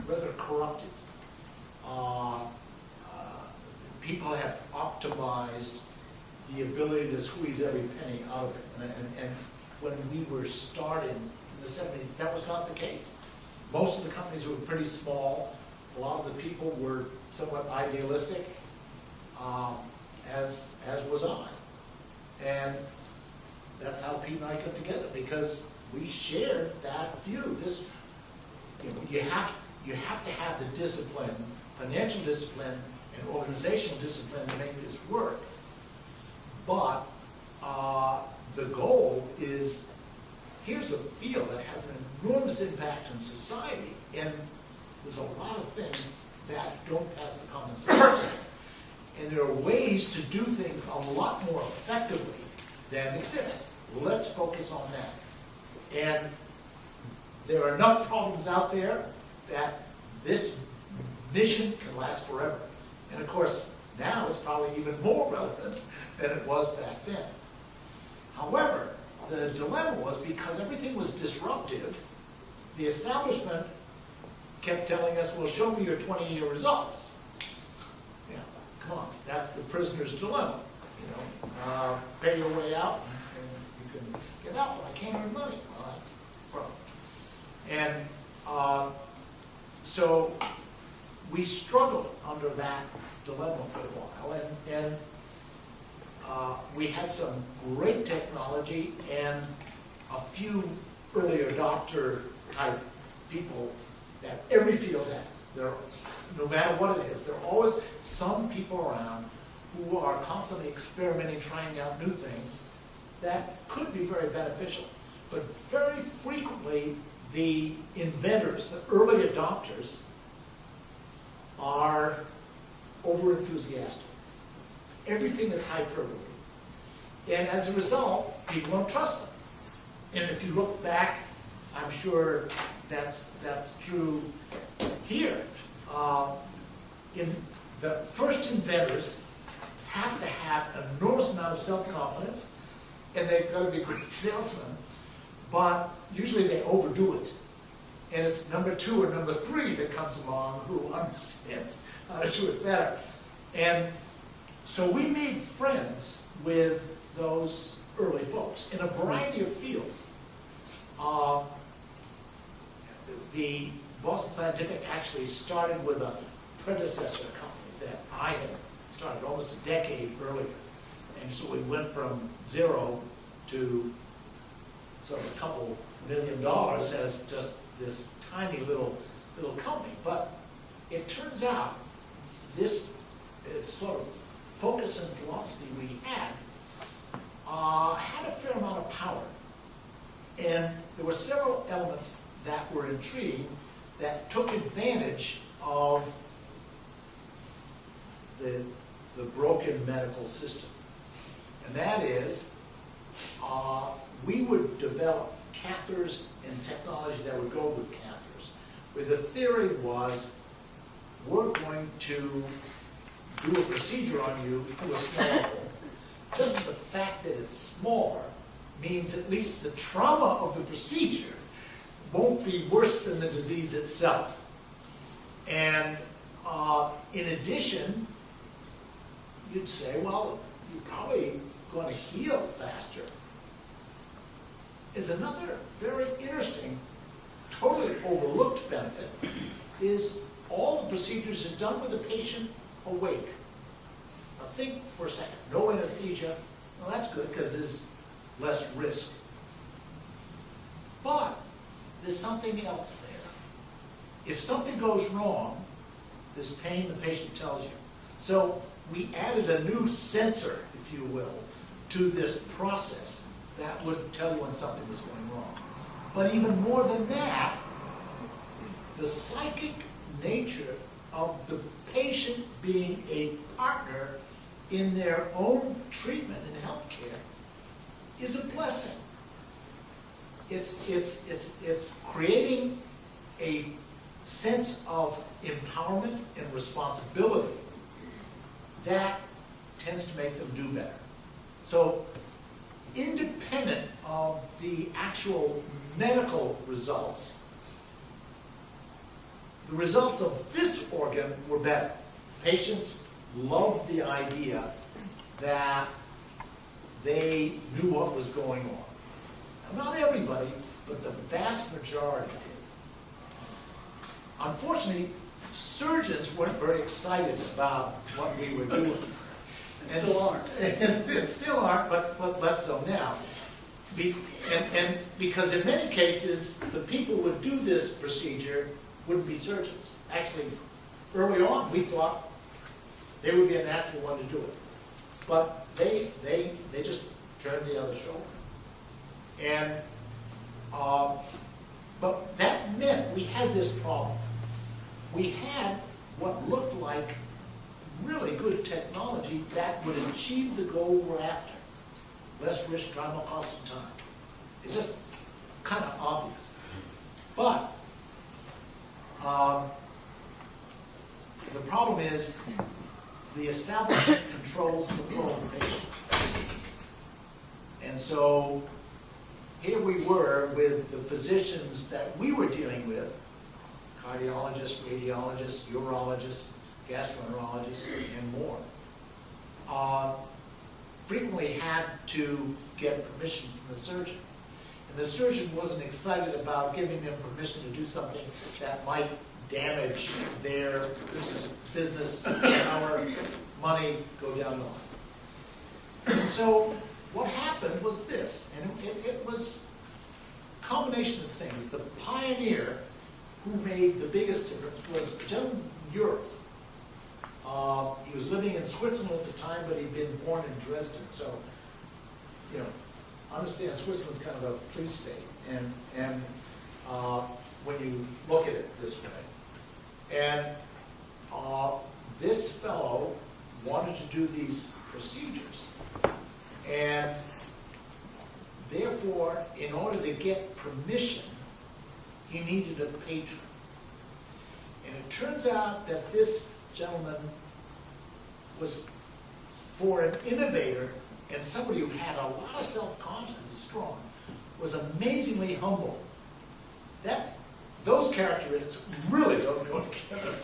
rather corrupted. People have optimized the ability to squeeze every penny out of it. And when we were starting in the 70s, that was not the case. Most of the companies were pretty small. A lot of the people were somewhat idealistic, as was I. And that's how Pete and I got together, because we shared that view. You have to have the discipline, financial discipline, and organizational discipline to make this work. But the goal is, here's a field that has an enormous impact on society, and there's a lot of things that don't pass the common sense test. And there are ways to do things a lot more effectively than exist. Let's focus on that. And there are enough problems out there that this mission can last forever. And of course, now it's probably even more relevant than it was back then. However, the dilemma was, because everything was disruptive, the establishment kept telling us, well, show me your 20-year results. Yeah, come on, that's the prisoner's dilemma. You know, pay your way out and you can get out, but I can't earn money. Well, that's the problem. And so we struggled under that dilemma for a while, and we had some great technology and a few early adopter type people that every field has. No matter what it is, there are always some people around who are constantly experimenting, trying out new things that could be very beneficial. But very frequently, the inventors, the early adopters, are over-enthusiastic. Everything is hyperbole. And as a result, people don't trust them. And if you look back, I'm sure that's true here. In the first inventors have to have an enormous amount of self-confidence, and they've got to be great salesmen, but usually they overdo it. And it's number 2 or number 3 that comes along who understands how to do it better. And so we made friends with those early folks in a variety of fields. The Boston Scientific actually started with a predecessor company that I had started almost a decade earlier. And so we went from 0 to sort of a couple $1 million as just this tiny little company. But it turns out this sort of focus and philosophy we had a fair amount of power. And there were several elements that were intriguing that took advantage of the broken medical system. And that is, we would develop catheters and technology that would go with catheters, where the theory was, we're going to do a procedure on you through a small hole. Just the fact that it's smaller means at least the trauma of the procedure won't be worse than the disease itself. And in addition, you'd say, well, you're probably going to heal faster. Is another very interesting, totally overlooked benefit is all the procedures is done with the patient awake. Now think for a second, no anesthesia. Well, that's good because there's less risk. But there's something else there. If something goes wrong, there's pain the patient tells you. So we added a new sensor, if you will, to this process that would tell you when something was going wrong. But even more than that, the psychic nature of the patient being a partner in their own treatment in healthcare is a blessing. It's creating a sense of empowerment and responsibility that tends to make them do better. So, independent of the actual medical results, the results of this organ were better. Patients loved the idea that they knew what was going on. Now, not everybody, but the vast majority did. Unfortunately, surgeons weren't very excited about what we were doing. And still aren't. And still aren't, but less so now. And because in many cases, the people who would do this procedure wouldn't be surgeons. Actually, early on, we thought they would be a natural one to do it. But they just turned the other shoulder. And, but that meant we had this problem. We had what looked like really good technology that would achieve the goal we're after. Less risk, try more cost and time. It's just kind of obvious. But the problem is the establishment controls the flow of patients. And so here we were with the physicians that we were dealing with, cardiologists, radiologists, urologists, gastroenterologists, and more, frequently had to get permission from the surgeon. And the surgeon wasn't excited about giving them permission to do something that might damage their business, our money, go down the line. And so what happened was this, and it was a combination of things. The pioneer who made the biggest difference was a gentleman from Europe. He was living in Switzerland at the time, but he'd been born in Dresden. So, you know, understand Switzerland's kind of a police state, and when you look at it this way. And this fellow wanted to do these procedures, and therefore, in order to get permission, he needed a patron. And it turns out that this gentleman was, for an innovator and somebody who had a lot of self-confidence, strong, was amazingly humble. Those characteristics really don't go together.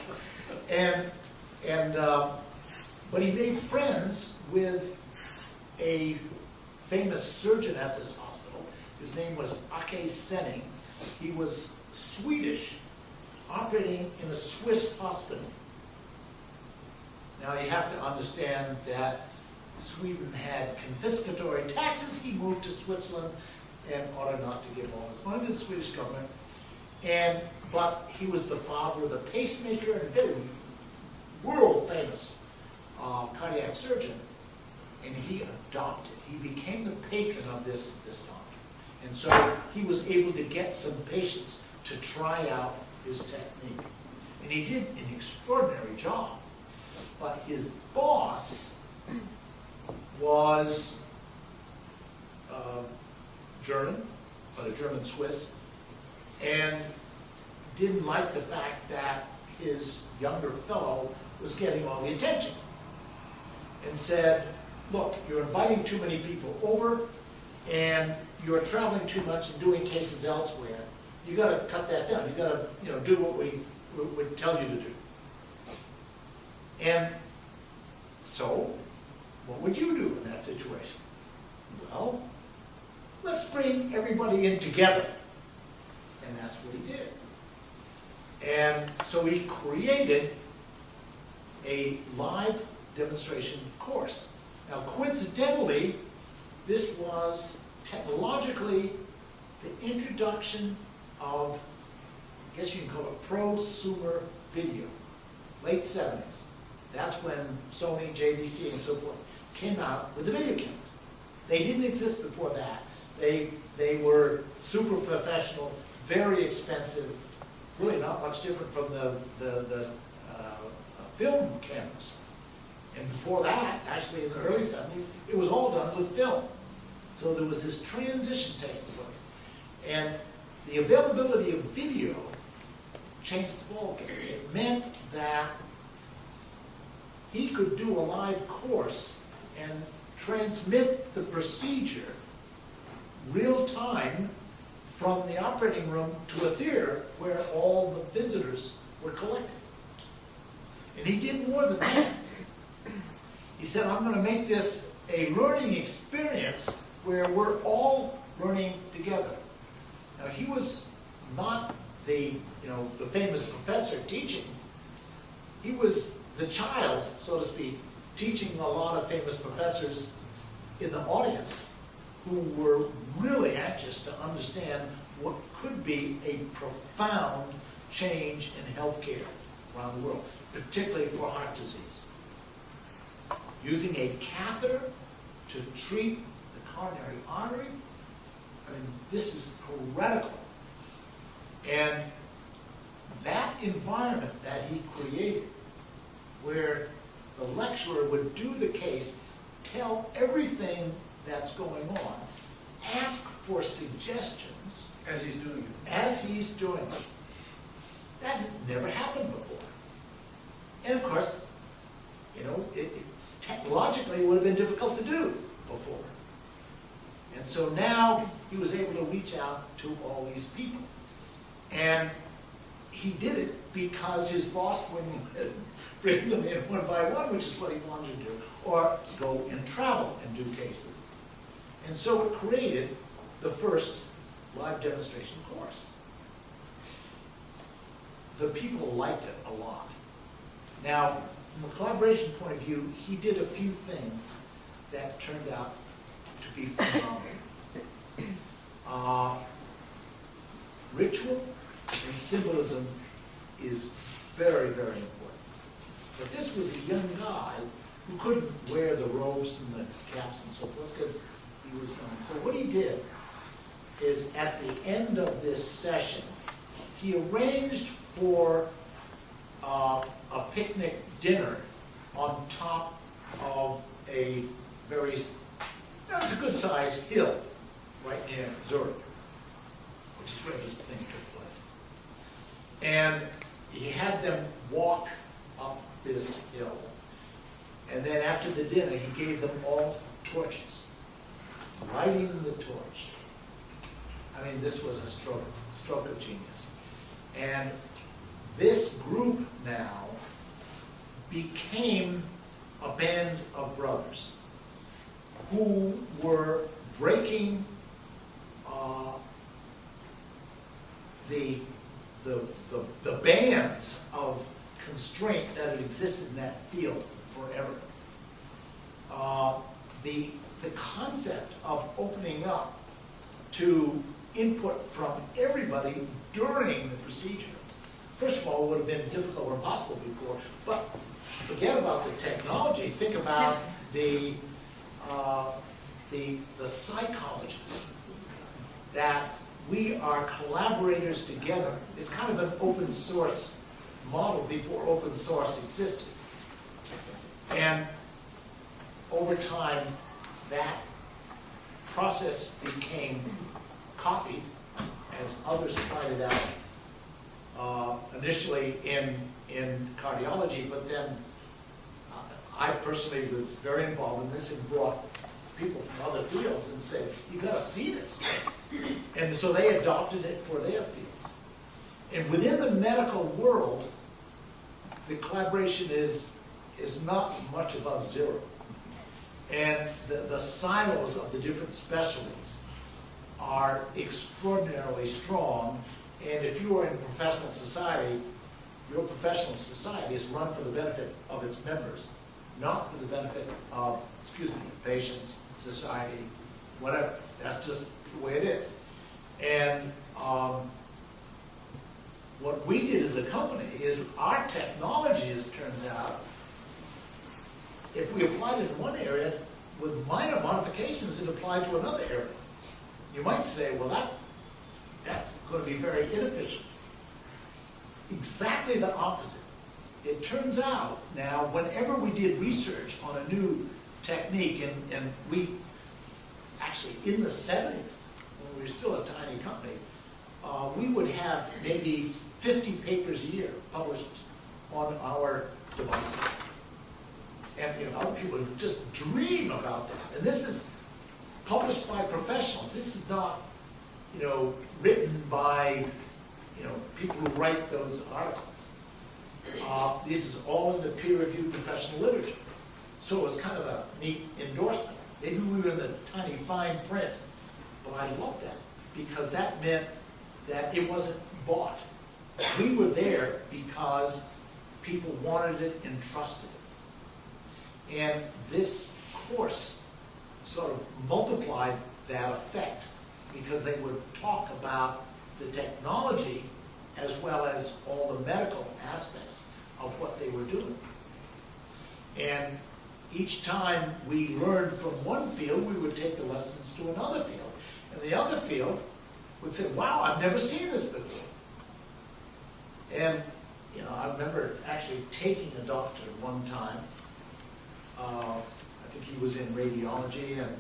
But he made friends with a famous surgeon at this hospital. His name was Ake Senning. He was Swedish, operating in a Swiss hospital. Now you have to understand that Sweden had confiscatory taxes. He moved to Switzerland in order not to give all his money to the Swedish government. But he was the father of the pacemaker and a very world famous cardiac surgeon. And he became the patron of this doctor. And so he was able to get some patients to try out his technique. And he did an extraordinary job. But his boss was German, but a German-Swiss, and didn't like the fact that his younger fellow was getting all the attention. And said, look, you're inviting too many people over, and you're traveling too much and doing cases elsewhere. You got to cut that down. You got to, do what we would tell you to do. And so, what would you do in that situation? Well, let's bring everybody in together. And that's what he did. And so he created a live demonstration course. Now, coincidentally, this was technologically the introduction of, I guess you can call it prosumer video, late 70s. That's when Sony, JVC, and so forth came out with the video cameras. They didn't exist before that. They were super professional, very expensive, really not much different from the film cameras. And before that, actually in the early 70s, it was all done with film. So there was this transition taking place. And the availability of video changed the ballgame. It meant that he could do a live course and transmit the procedure real time from the operating room to a theater where all the visitors were collected. And he did more than that. He said, I'm going to make this a learning experience where we're all learning together. Now, he was not the famous professor teaching. He was the child, so to speak, teaching a lot of famous professors in the audience who were really anxious to understand what could be a profound change in healthcare around the world, particularly for heart disease. Using a catheter to treat the coronary artery I mean, this is heretical. And that environment that he created, where the lecturer would do the case, tell everything that's going on, ask for suggestions. As he's doing it. As he's doing it. That had never happened before. And of course, you know, technologically it would have been difficult to do before. And so now he was able to reach out to all these people. And he did it because his boss wouldn't bring them in one by one, which is what he wanted to do, or go and travel and do cases. And so it created the first live demonstration course. The people liked it a lot. Now, from a collaboration point of view, he did a few things that turned out to be phenomenal. Ritual and symbolism is very, very important. But this was a young guy who couldn't wear the robes and the caps and so forth because he was young. So what he did is at the end of this session, he arranged for a picnic dinner on top of a very, it's a good-sized hill right near Zurich, which is where this thing took place. And he had them walk up this hill. And then after the dinner, he gave them all torches, lighting the torch. I mean, this was a stroke of genius. And this group now became a band of brothers who were breaking the bands of constraint that had existed in that field forever. The concept of opening up to input from everybody during the procedure, first of all, would have been difficult or impossible before, but forget about the technology. Think about the psychology that we are collaborators together. It's kind of an open source model before open source existed. And over time, that process became copied as others tried it out, initially in cardiology, but then I personally was very involved in this and brought people from other fields and said, you got to see this. And so they adopted it for their fields. And within the medical world, the collaboration is not much above zero. And the silos of the different specialties are extraordinarily strong. And if you are in professional society, your professional society is run for the benefit of its members, not for the benefit of, patients, society, whatever. That's just the way it is. And what we did as a company is our technology, as it turns out, if we applied it in one area, with minor modifications, it applied to another area. You might say, well, that's going to be very inefficient. Exactly the opposite. It turns out now, whenever we did research on a new technique, and we actually, in the 70s, when we were still a tiny company, we would have maybe 50 papers a year published on our devices. And other people who just dream about that. And this is published by professionals. This is not, written by, people who write those articles. This is all in the peer-reviewed professional literature. So it was kind of a neat endorsement. Maybe we were in the tiny fine print, but I loved that because that meant that it wasn't bought. We were there because people wanted it and trusted it. And this course sort of multiplied that effect because they would talk about the technology as well as all the medical aspects of what they were doing. And each time we learned from one field, we would take the lessons to another field. And the other field would say, wow, I've never seen this before. And, you know, I remember actually taking a doctor one time. I think he was in radiology, and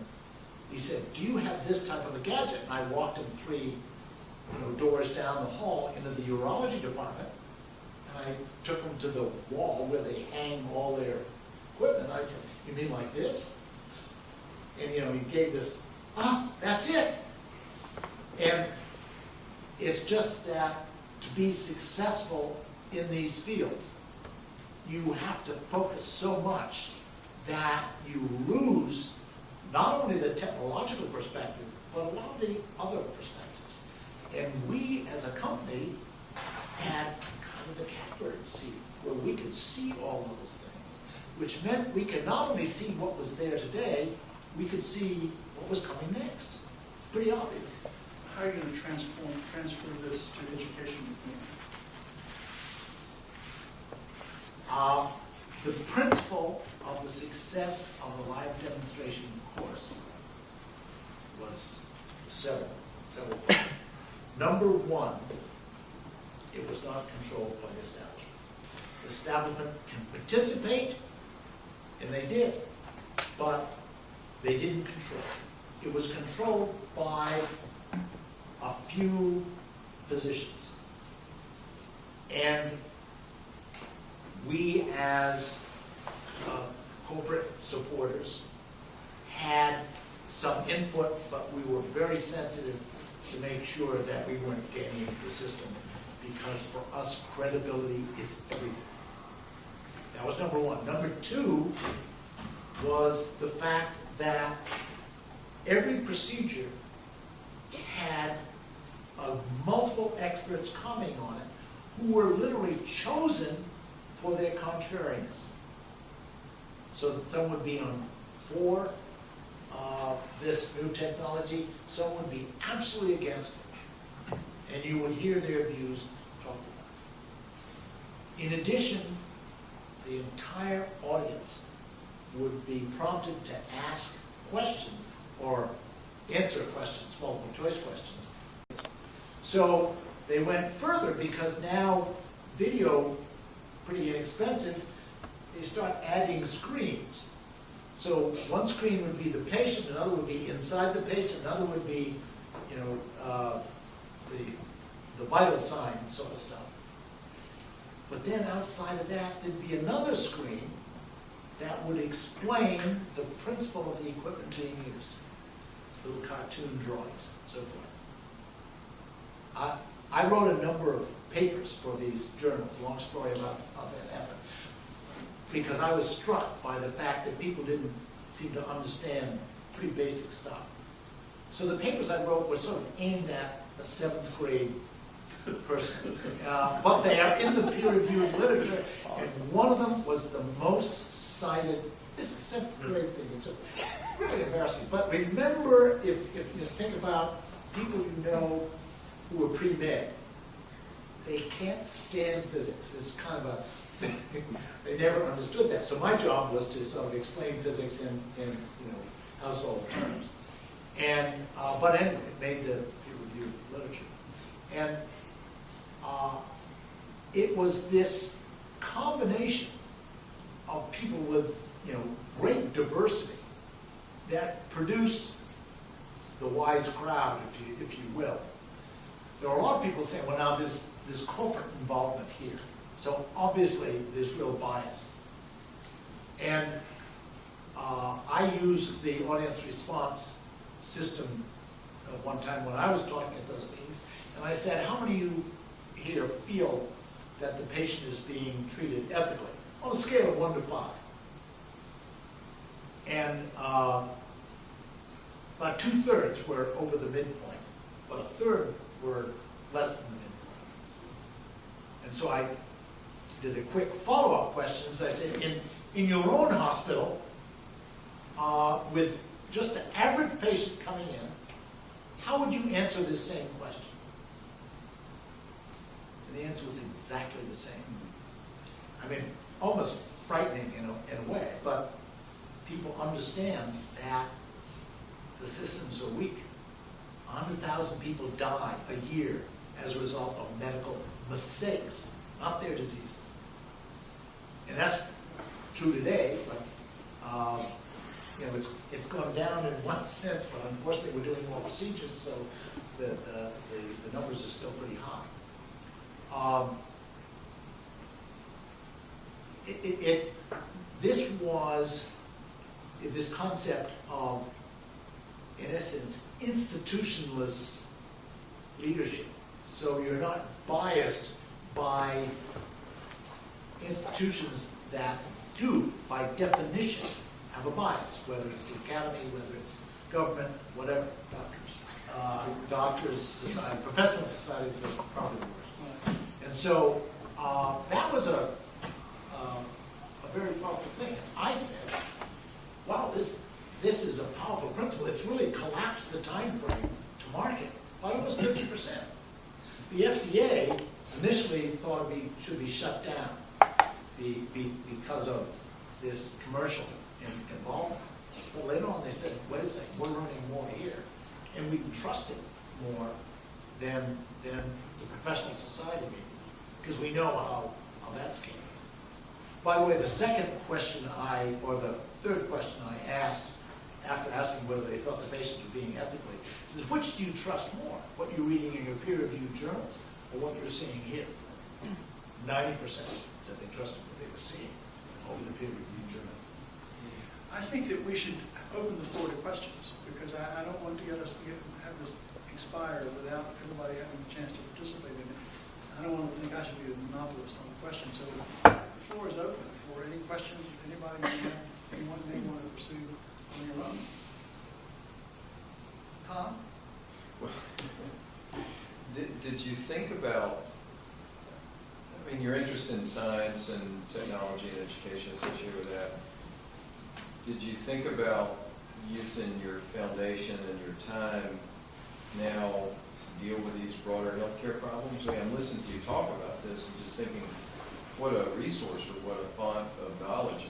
he said, do you have this type of a gadget? And I walked him 3 doors down the hall into the urology department, and I took him to the wall where they hang all their equipment. I said, you mean like this? And, you know, he gave this, that's it. And it's just that to be successful in these fields, you have to focus so much that you lose not only the technological perspective, but a lot of the other perspectives. And we, as a company, had kind of the catbird seat, where we could see all those things, which meant we could not only see what was there today, we could see what was coming next. It's pretty obvious. How are you going to transfer this to education? The principle of the success of the live demonstration course was several. Number one, it was not controlled by the establishment. The establishment can participate, and they did, but they didn't control it. It was controlled by a few physicians. And we, as corporate supporters, had some input, but we were very sensitive to make sure that we weren't gaming the system, because for us, credibility is everything. That was number one. Number two was the fact that every procedure had multiple experts commenting on it, who were literally chosen for their contrariness. So that some would be on for this new technology, some would be absolutely against it, and you would hear their views talked about. In addition, the entire audience would be prompted to ask questions or answer questions, multiple choice questions. So they went further, because now video, pretty inexpensive, they start adding screens. So one screen would be the patient, another would be inside the patient, another would be, you know, the vital sign sort of stuff. But then outside of that, there'd be another screen that would explain the principle of the equipment being used. Little cartoon drawings, so forth. I wrote a number of papers for these journals, long story about how that happened, because I was struck by the fact that people didn't seem to understand pretty basic stuff. So the papers I wrote were sort of aimed at a 7th grade person, but they are in the peer-reviewed literature, and one of them was the most cited. This is a 7th grade thing, it's just really embarrassing. But remember, if you think about people you know who are pre-med, they can't stand physics. It's kind of a, they never understood that. So my job was to sort of explain physics in household terms. And, but anyway, it made the peer-reviewed literature. And it was this combination of people with, great diversity that produced the wise crowd, if you will. There are a lot of people saying, well, now there's this corporate involvement here. So obviously there's real bias. And I used the audience response system one time when I was talking at those meetings, and I said, how many of you here feel that the patient is being treated ethically on a scale of 1 to 5? And about 2/3 were over the midpoint, but 1/3 were less than the midpoint. And so I did a quick follow-up question. I said, in your own hospital, with just the average patient coming in, how would you answer this same question? And the answer was exactly the same. I mean, almost frightening in a way, but people understand that the systems are weak. 100,000 people die a year as a result of medical mistakes, not their diseases. And that's true today, but it's gone down in one sense, but unfortunately we're doing more procedures, so the numbers are still pretty high. This concept of, in essence, institutionless leadership. So you're not biased by institutions that do, by definition, have a bias, whether it's the academy, whether it's government, whatever. Doctors, society, professional societies are probably the worst. And so that was a very powerful thing. I said, wow, this is a powerful principle. It's really collapsed the time frame to market by almost 50%. The FDA initially thought it should be shut down because of this commercial involvement. But later on they said, wait a second, we're running more here, and we can trust it more than the professional society meetings, because we know how that's going. By the way, the second question or the third question I asked, after asking whether they thought the patients were being ethically, is which do you trust more? What you're reading in your peer-reviewed journals or what you're seeing here? 90% said they trusted what they were seeing over the peer-reviewed journal. I think that we should open the floor to questions, because I don't want to have this expire without everybody having a chance to participate in it. I don't want to think I should be a monopolist on the question. So the floor is open for any questions that anybody may want to pursue on your own. Tom? Did you think about, I mean, you're interested in science and technology and education associated with that. Did you think about using your foundation and your time now to deal with these broader healthcare problems? I mean, I'm listening to you talk about this and just thinking, what a resource or what a font of knowledge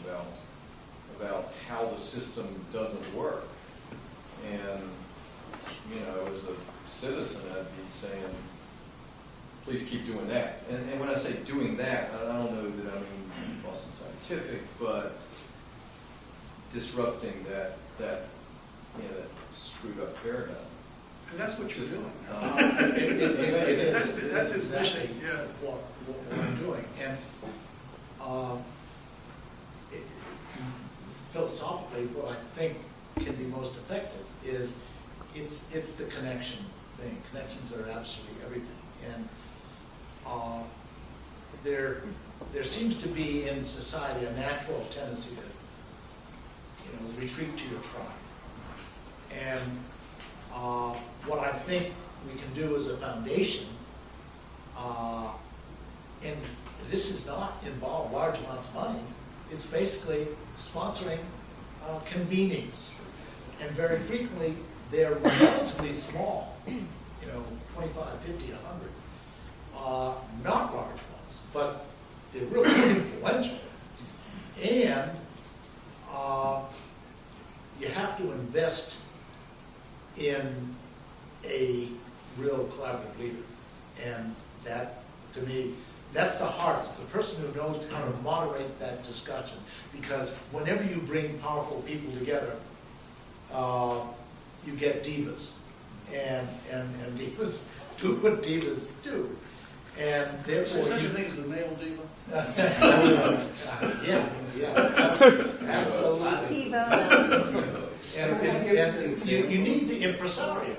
about how the system doesn't work. And, as a citizen, I'd be saying, please keep doing that. And when I say doing that, I don't know that I mean Boston Scientific, but disrupting that screwed up paradigm. And that's what you're doing. That's exactly what I'm doing. And philosophically, what I think can be most effective is it's the connection thing. Connections are absolutely everything. And there seems to be in society a natural tendency to retreat to your tribe. And what I think we can do as a foundation, and this does not involve large amounts of money, it's basically sponsoring convenings. And very frequently, they're relatively small, 25, 50, 100. Not large ones, but they're really influential. And you have to invest in a real collaborative leader. And that, to me, that's the hardest. The person who knows how to moderate that discussion. Because whenever you bring powerful people together, you get divas. And divas do what divas do. And therefore, is there such a thing as a male diva? Yeah, absolutely. And you need the impresario.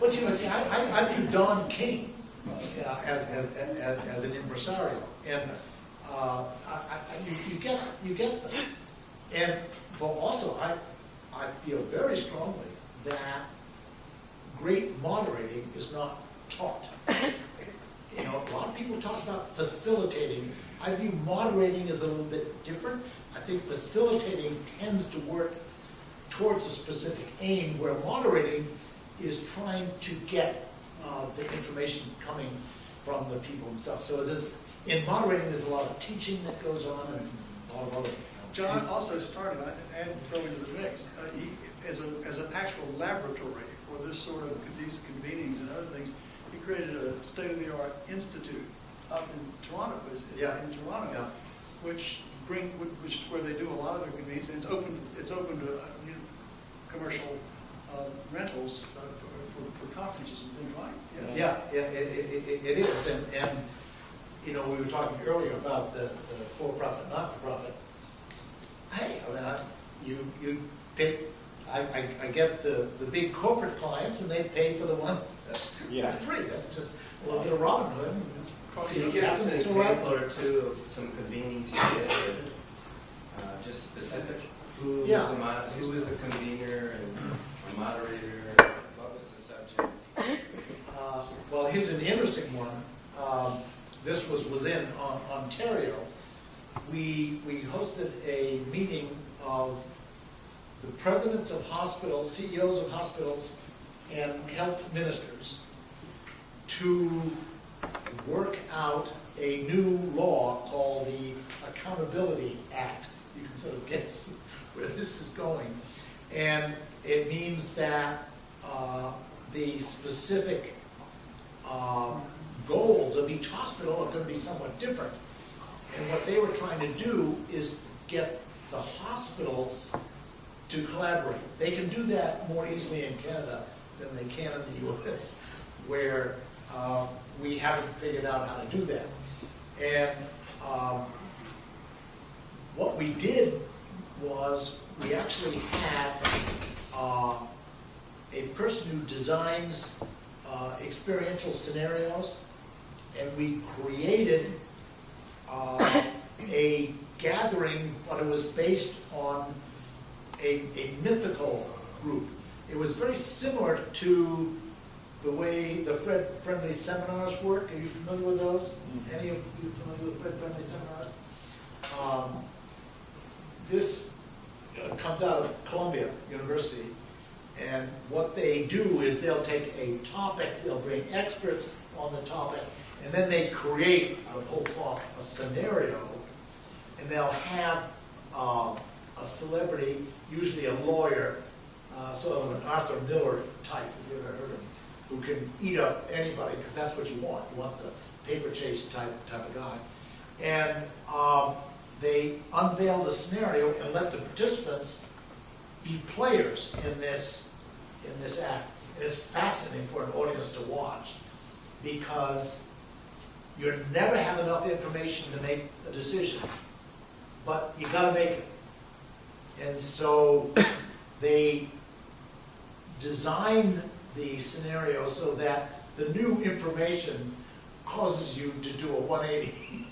But see, I think Don King as an impresario, and you get them. But also, I feel very strongly that great moderating is not taught. A lot of people talk about facilitating. I view moderating as a little bit different. I think facilitating tends to work towards a specific aim, where moderating is trying to get the information coming from the people themselves. So in moderating, there's a lot of teaching that goes on, and a lot of other. John also started, and throw into the mix, as an actual laboratory for this sort of these convenings and other things, he created a state-of-the-art institute up in Toronto, which is where they do a lot of their convenings, and it's open to commercial rentals for conferences and things like. Yeah, it is, and we were talking earlier about the for-profit, not-for-profit. Hey, you take. I get the big corporate clients, and they pay for the ones that are free. That's just a little bit of Robin Hood. Can you give us an example or two of some convenings you did? Just specific. Who is the convener and the moderator? What was the subject? Well, here's an interesting one. This was in Ontario. We hosted a meeting of the presidents of hospitals, CEOs of hospitals, and health ministers to work out a new law called the Accountability Act. You can sort of guess where this is going. And it means that the specific goals of each hospital are going to be somewhat different. And what they were trying to do is get the hospitals to collaborate. They can do that more easily in Canada than they can in the U.S., where we haven't figured out how to do that. And what we did was we actually had a person who designs experiential scenarios, and we created a gathering, but it was based on a mythical group. It was very similar to the way the Fred Friendly seminars work. Are you familiar with those? Any of you familiar with Fred Friendly seminars? This comes out of Columbia University, and what they do is they'll take a topic, they'll bring experts on the topic, and then they create out of whole cloth a scenario, and they'll have a celebrity, usually a lawyer, sort of an Arthur Miller type, if you've ever heard of him, who can eat up anybody, because that's what you want. You want the paper chase type of guy. And they unveil the scenario and let the participants be players in this act. And it's fascinating for an audience to watch, because you never have enough information to make a decision, but you got to make it. And so they design the scenario so that the new information causes you to do a 180,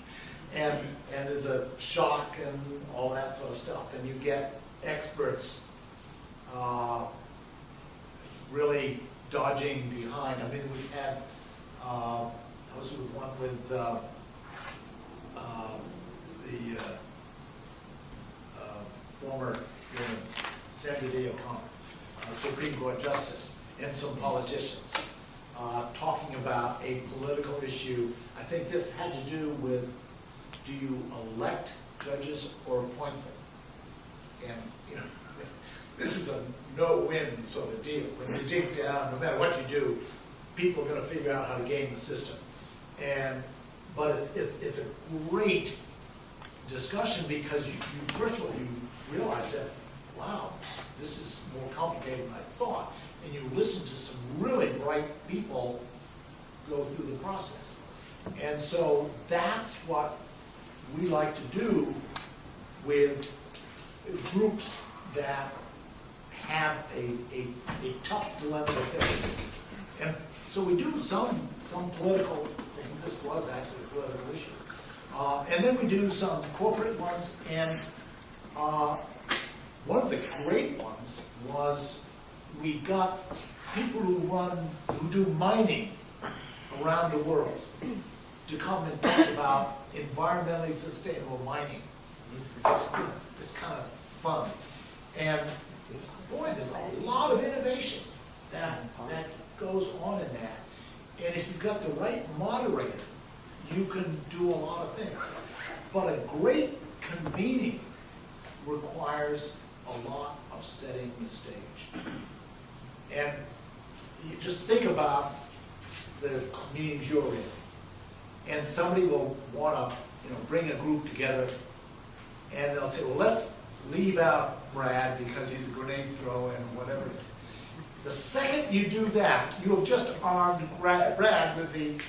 and there's a shock and all that sort of stuff, and you get experts really dodging behind. I mean, we've had, I was with one with the former Sandra Day O'Connor, Supreme Court Justice, and some politicians talking about a political issue. I think this had to do with, do you elect judges or appoint them? And this is a no-win sort of deal. When you dig down, no matter what you do, people are going to figure out how to game the system. But it's a great discussion, because you first of all, you realize that, wow, this is more complicated than I thought. And you listen to some really bright people go through the process. And so that's what we like to do with groups that have a tough dilemma to face. And so we do some political things. This was actually a political issue. And then we do some corporate ones. And one of the great ones was we got people who do mining around the world to come and talk about environmentally sustainable mining. It's kind of fun. And boy, there's a lot of innovation that goes on in that. And if you've got the right moderator, you can do a lot of things. But a great convening requires a lot of setting the stage. And you just think about the meetings you're in, and somebody will want to, bring a group together, and they'll say, well, let's leave out Brad because he's a grenade thrower and whatever it is. The second you do that, you have just armed Brad with the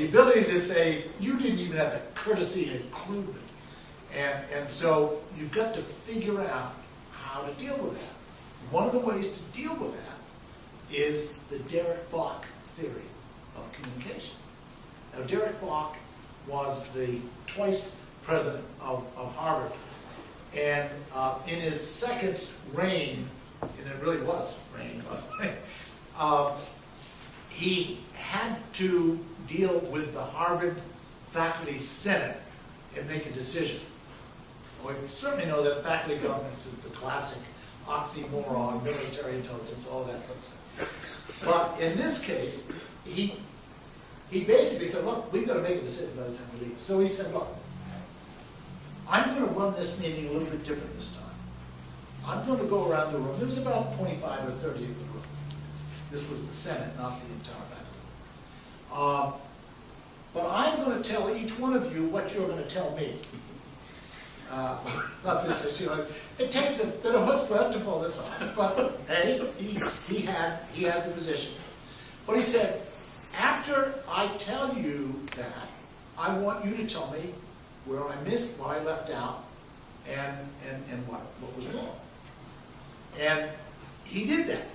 ability to say, you didn't even have the courtesy to include me. And so you've got to figure out how to deal with that. One of the ways to deal with that is the Derek Bok theory of communication. Now, Derek Bok was the twice president of Harvard. And in his second reign, and it really was reign, by the way, he had to deal with the Harvard Faculty Senate and make a decision. We certainly know that faculty governance is the classic oxymoron, military intelligence, all that sort of stuff. But in this case, he basically said, look, we've got to make a decision by the time we leave. So he said, look, I'm going to run this meeting a little bit different this time. I'm going to go around the room. There was about 25 or 30 in the room. This was the Senate, not the entire faculty. But I'm going to tell each one of you what you're going to tell me. Not this issue. It takes a bit of chutzpah to pull this off, but hey, he had the position. But he said, after I tell you that, I want you to tell me where I missed, what I left out, and what was wrong. And he did that.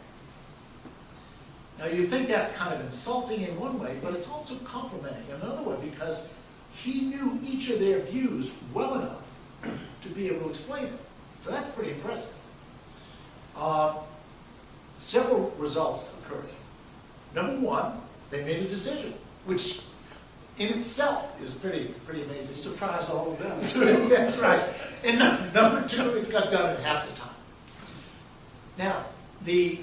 Now you think that's kind of insulting in one way, but it's also complimenting in another way, because he knew each of their views well enough to be able to explain it. So that's pretty impressive. Several results occurred. Number one, they made a decision, which in itself is pretty amazing. Surprise all of them. That's right. And number two, it got done in half the time. Now, the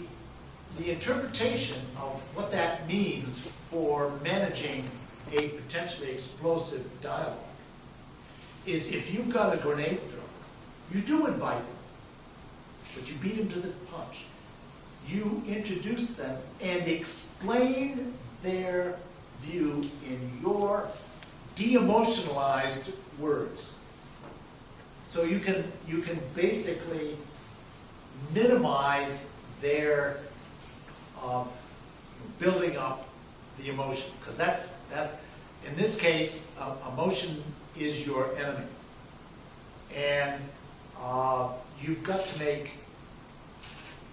interpretation of what that means for managing a potentially explosive dialogue is, if you've got a grenade thrower, you do invite them, but you beat them to the punch. You introduce them and explain their view in your de-emotionalized words. So you can basically minimize their building up the emotion, because that's in this case, emotion is your enemy, and you've got to make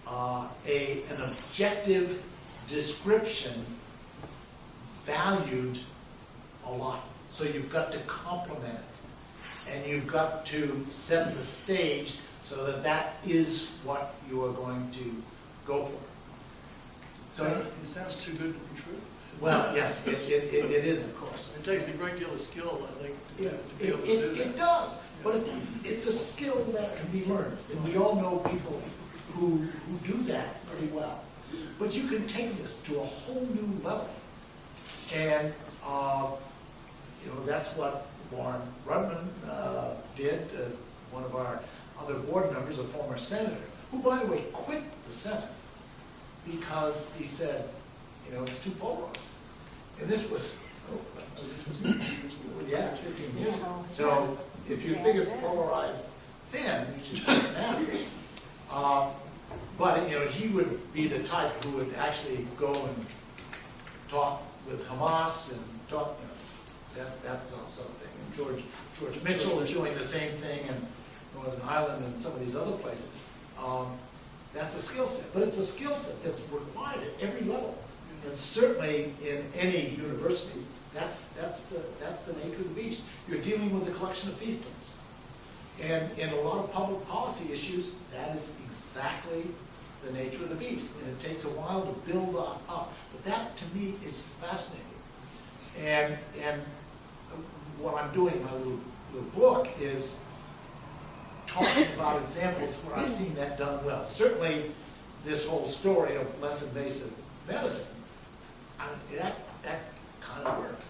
an objective description valued a lot. So you've got to complement it, and you've got to set the stage so that that is what you are going to go for. So it sounds too good to be true. Well, yeah, it is, of course. It takes a great deal of skill, I think, to be able to do that. It does, but it's a skill that can be learned, and we all know people who do that pretty well. But you can take this to a whole new level, and that's what Warren Rudman did. One of our other board members, a former senator, who, by the way, quit the Senate because he said, it's too polarized. And this was, 15 years ago. So if you think it's polarized then, you should say it now. But he would be the type who would actually go and talk with Hamas and talk, that sort of thing. And George Mitchell is doing the same thing in Northern Ireland and some of these other places. That's a skill set, but it's a skill set that's required at every level, and certainly in any university. That's the nature of the beast. You're dealing with a collection of fiefdoms, and in a lot of public policy issues, that is exactly the nature of the beast, and it takes a while to build up. But that, to me, is fascinating. And what I'm doing in my little book is talking about examples where I've seen that done well. Certainly, this whole story of less invasive medicine, that kind of worked.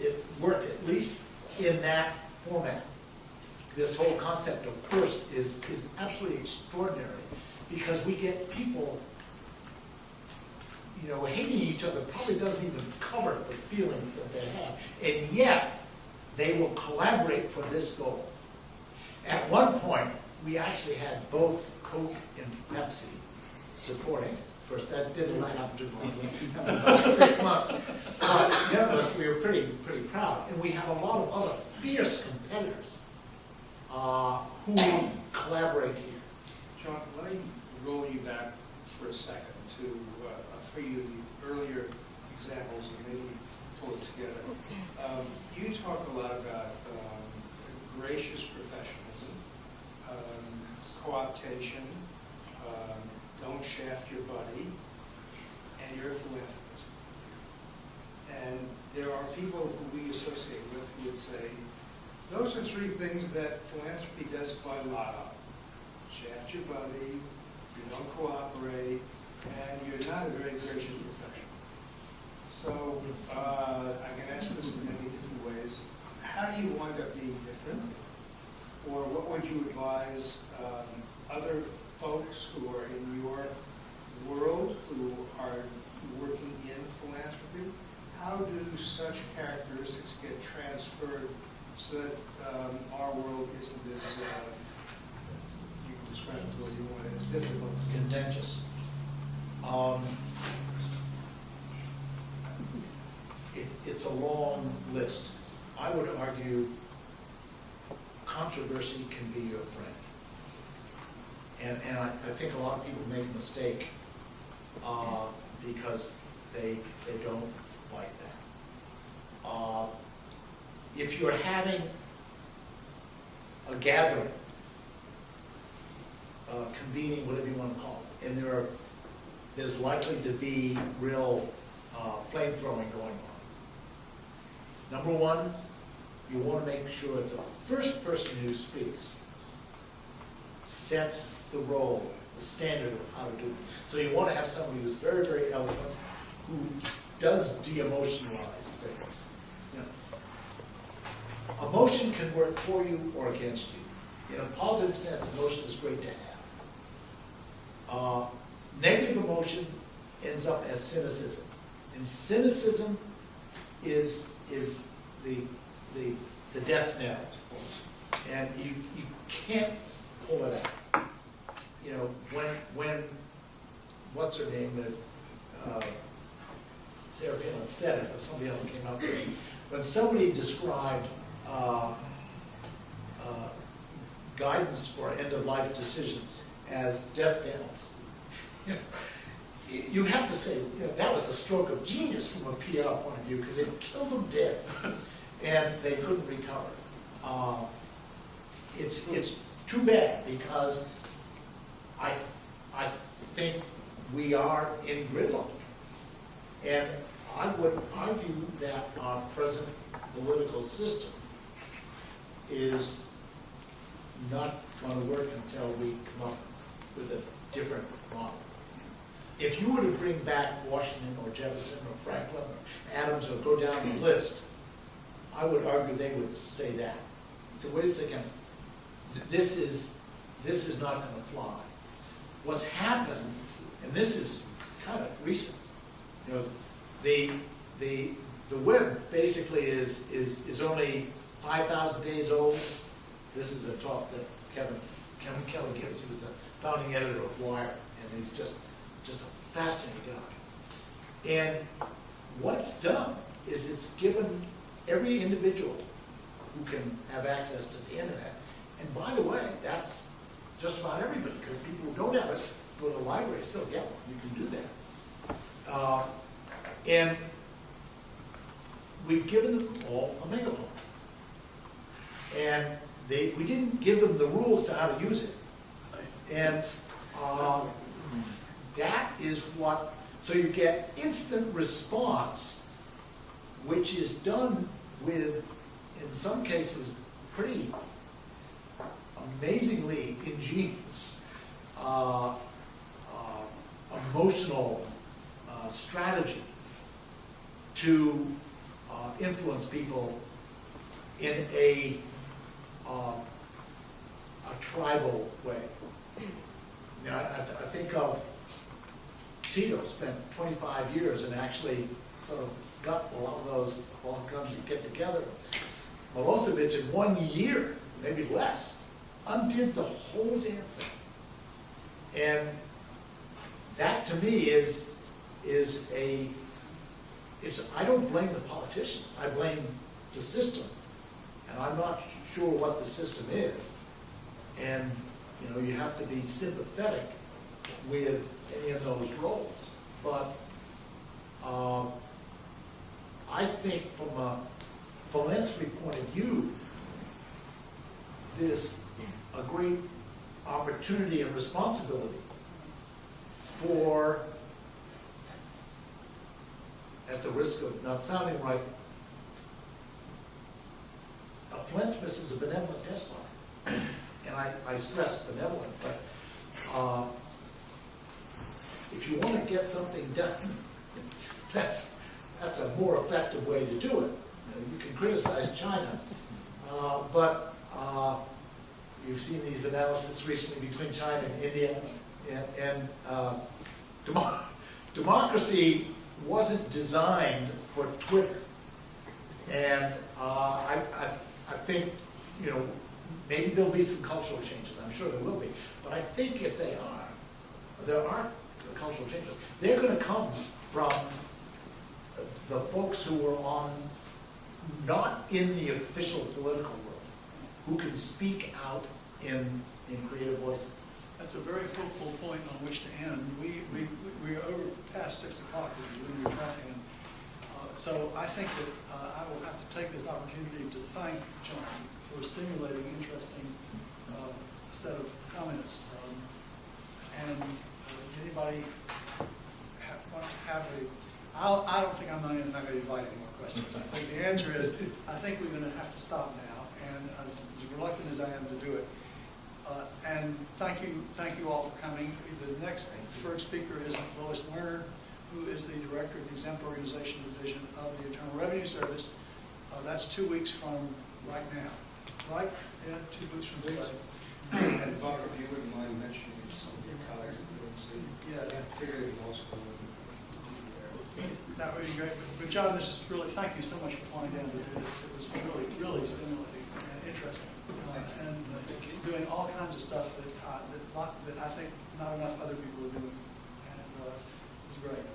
It worked at least in that format. This whole concept of first is absolutely extraordinary, because we get people hating each other probably doesn't even cover the feelings that they have. And yet, they will collaborate for this goal. At one point, we actually had both Coke and Pepsi supporting. First, that didn't happen too long, about 6 months. But the others, we were pretty proud. And we have a lot of other fierce competitors who collaborate here. John, let me roll you back for a second to for you the earlier examples and maybe pull it together. You talk a lot about gracious professionalism, co-optation, don't shaft your buddy, and you're a philanthropist. And there are people who we associate with who would say, those are three things that philanthropy does quite a lot of. Shaft your buddy, you don't cooperate, and you're not a very gracious professional. So I can ask this in many different ways. How do you wind up being different? Or what would you advise other folks who are in your world, who are working in philanthropy? How do such characteristics get transferred so that our world isn't as, you can describe it the way you want it, as difficult? Contentious. It's a long list. I would argue controversy can be your friend. And I think a lot of people make a mistake because they don't like that. If you're having a gathering, convening, whatever you want to call it, and there's likely to be real flame throwing going on. Number one, you want to make sure that the first person who speaks sets the role, the standard of how to do it. So you want to have somebody who's very, very eloquent, who does de-emotionalize things. Emotion can work for you or against you. In a positive sense, emotion is great to have. Negative emotion ends up as cynicism. And cynicism is the death knell. And you can't pull it out. When what's her name, Sarah Palin said it, but somebody else came up with it. When somebody described guidance for end-of-life decisions as death panels, you have to say, that was a stroke of genius from a PR point of view, because it killed them dead, and they couldn't recover. It's too bad, because I think we are in gridlock. And I would argue that our present political system is not going to work until we come up with a different model. If you were to bring back Washington or Jefferson or Franklin or Adams or go down the list, I would argue they would say that. So wait a second, this is not going to fly. What's happened, and this is kind of recent, the web basically is only 5,000 days old. This is a talk that Kevin Kelly gives. He was a founding editor of Wire, and he's just a fascinating guy. And what it's done is it's given every individual who can have access to the internet. And by the way, that's just about everybody, because people who don't have it go to the library, still get one. You can do that. And we've given them all a megaphone. And we didn't give them the rules to how to use it. And that is what, so you get instant response, which is done with, in some cases, pretty amazingly ingenious emotional strategy to influence people in a tribal way. I think of Tito spent 25 years and actually sort of got a lot of those Balkan countries to get together. Milosevic in 1 year, maybe less, undid the whole damn thing. And that to me is I don't blame the politicians, I blame the system. And I'm not sure what the system is. And you have to be sympathetic with any of those roles. But I think from a philanthropy point of view, there's a great opportunity and responsibility for, at the risk of not sounding right, a philanthropist is a benevolent despot. And I stress benevolent, but if you want to get something done, that's a more effective way to do it. You can criticize China, but you've seen these analyses recently between China and India, and democracy wasn't designed for Twitter. And I think, maybe there'll be some cultural changes. I'm sure there will be. But I think if there are cultural changes. They're going to come from the folks who are not in the official political world, who can speak out in creative voices. That's a very hopeful point on which to end. We are over past 6 o'clock, which is when we're trying to end. So I think that I will have to take this opportunity to thank John for a stimulating, interesting set of comments. And anybody want to have I don't think I'm not going to invite any more questions. I think the answer is, I think we're going to have to stop now, and as reluctant as I am to do it. And thank you all for coming. The next first speaker is Lois Lerner, who is the Director of the Exempt Organization Division of the Internal Revenue Service. That's 2 weeks from right now. Right? Yeah, 2 weeks from today. And Bob, if you wouldn't mind mentioning some of your colleagues at UNC, particularly law school. That would be great. But John, this is really, thank you so much for flying down to do this. It was really, really stimulating and interesting. And doing all kinds of stuff that I think not enough other people are doing. And it's great.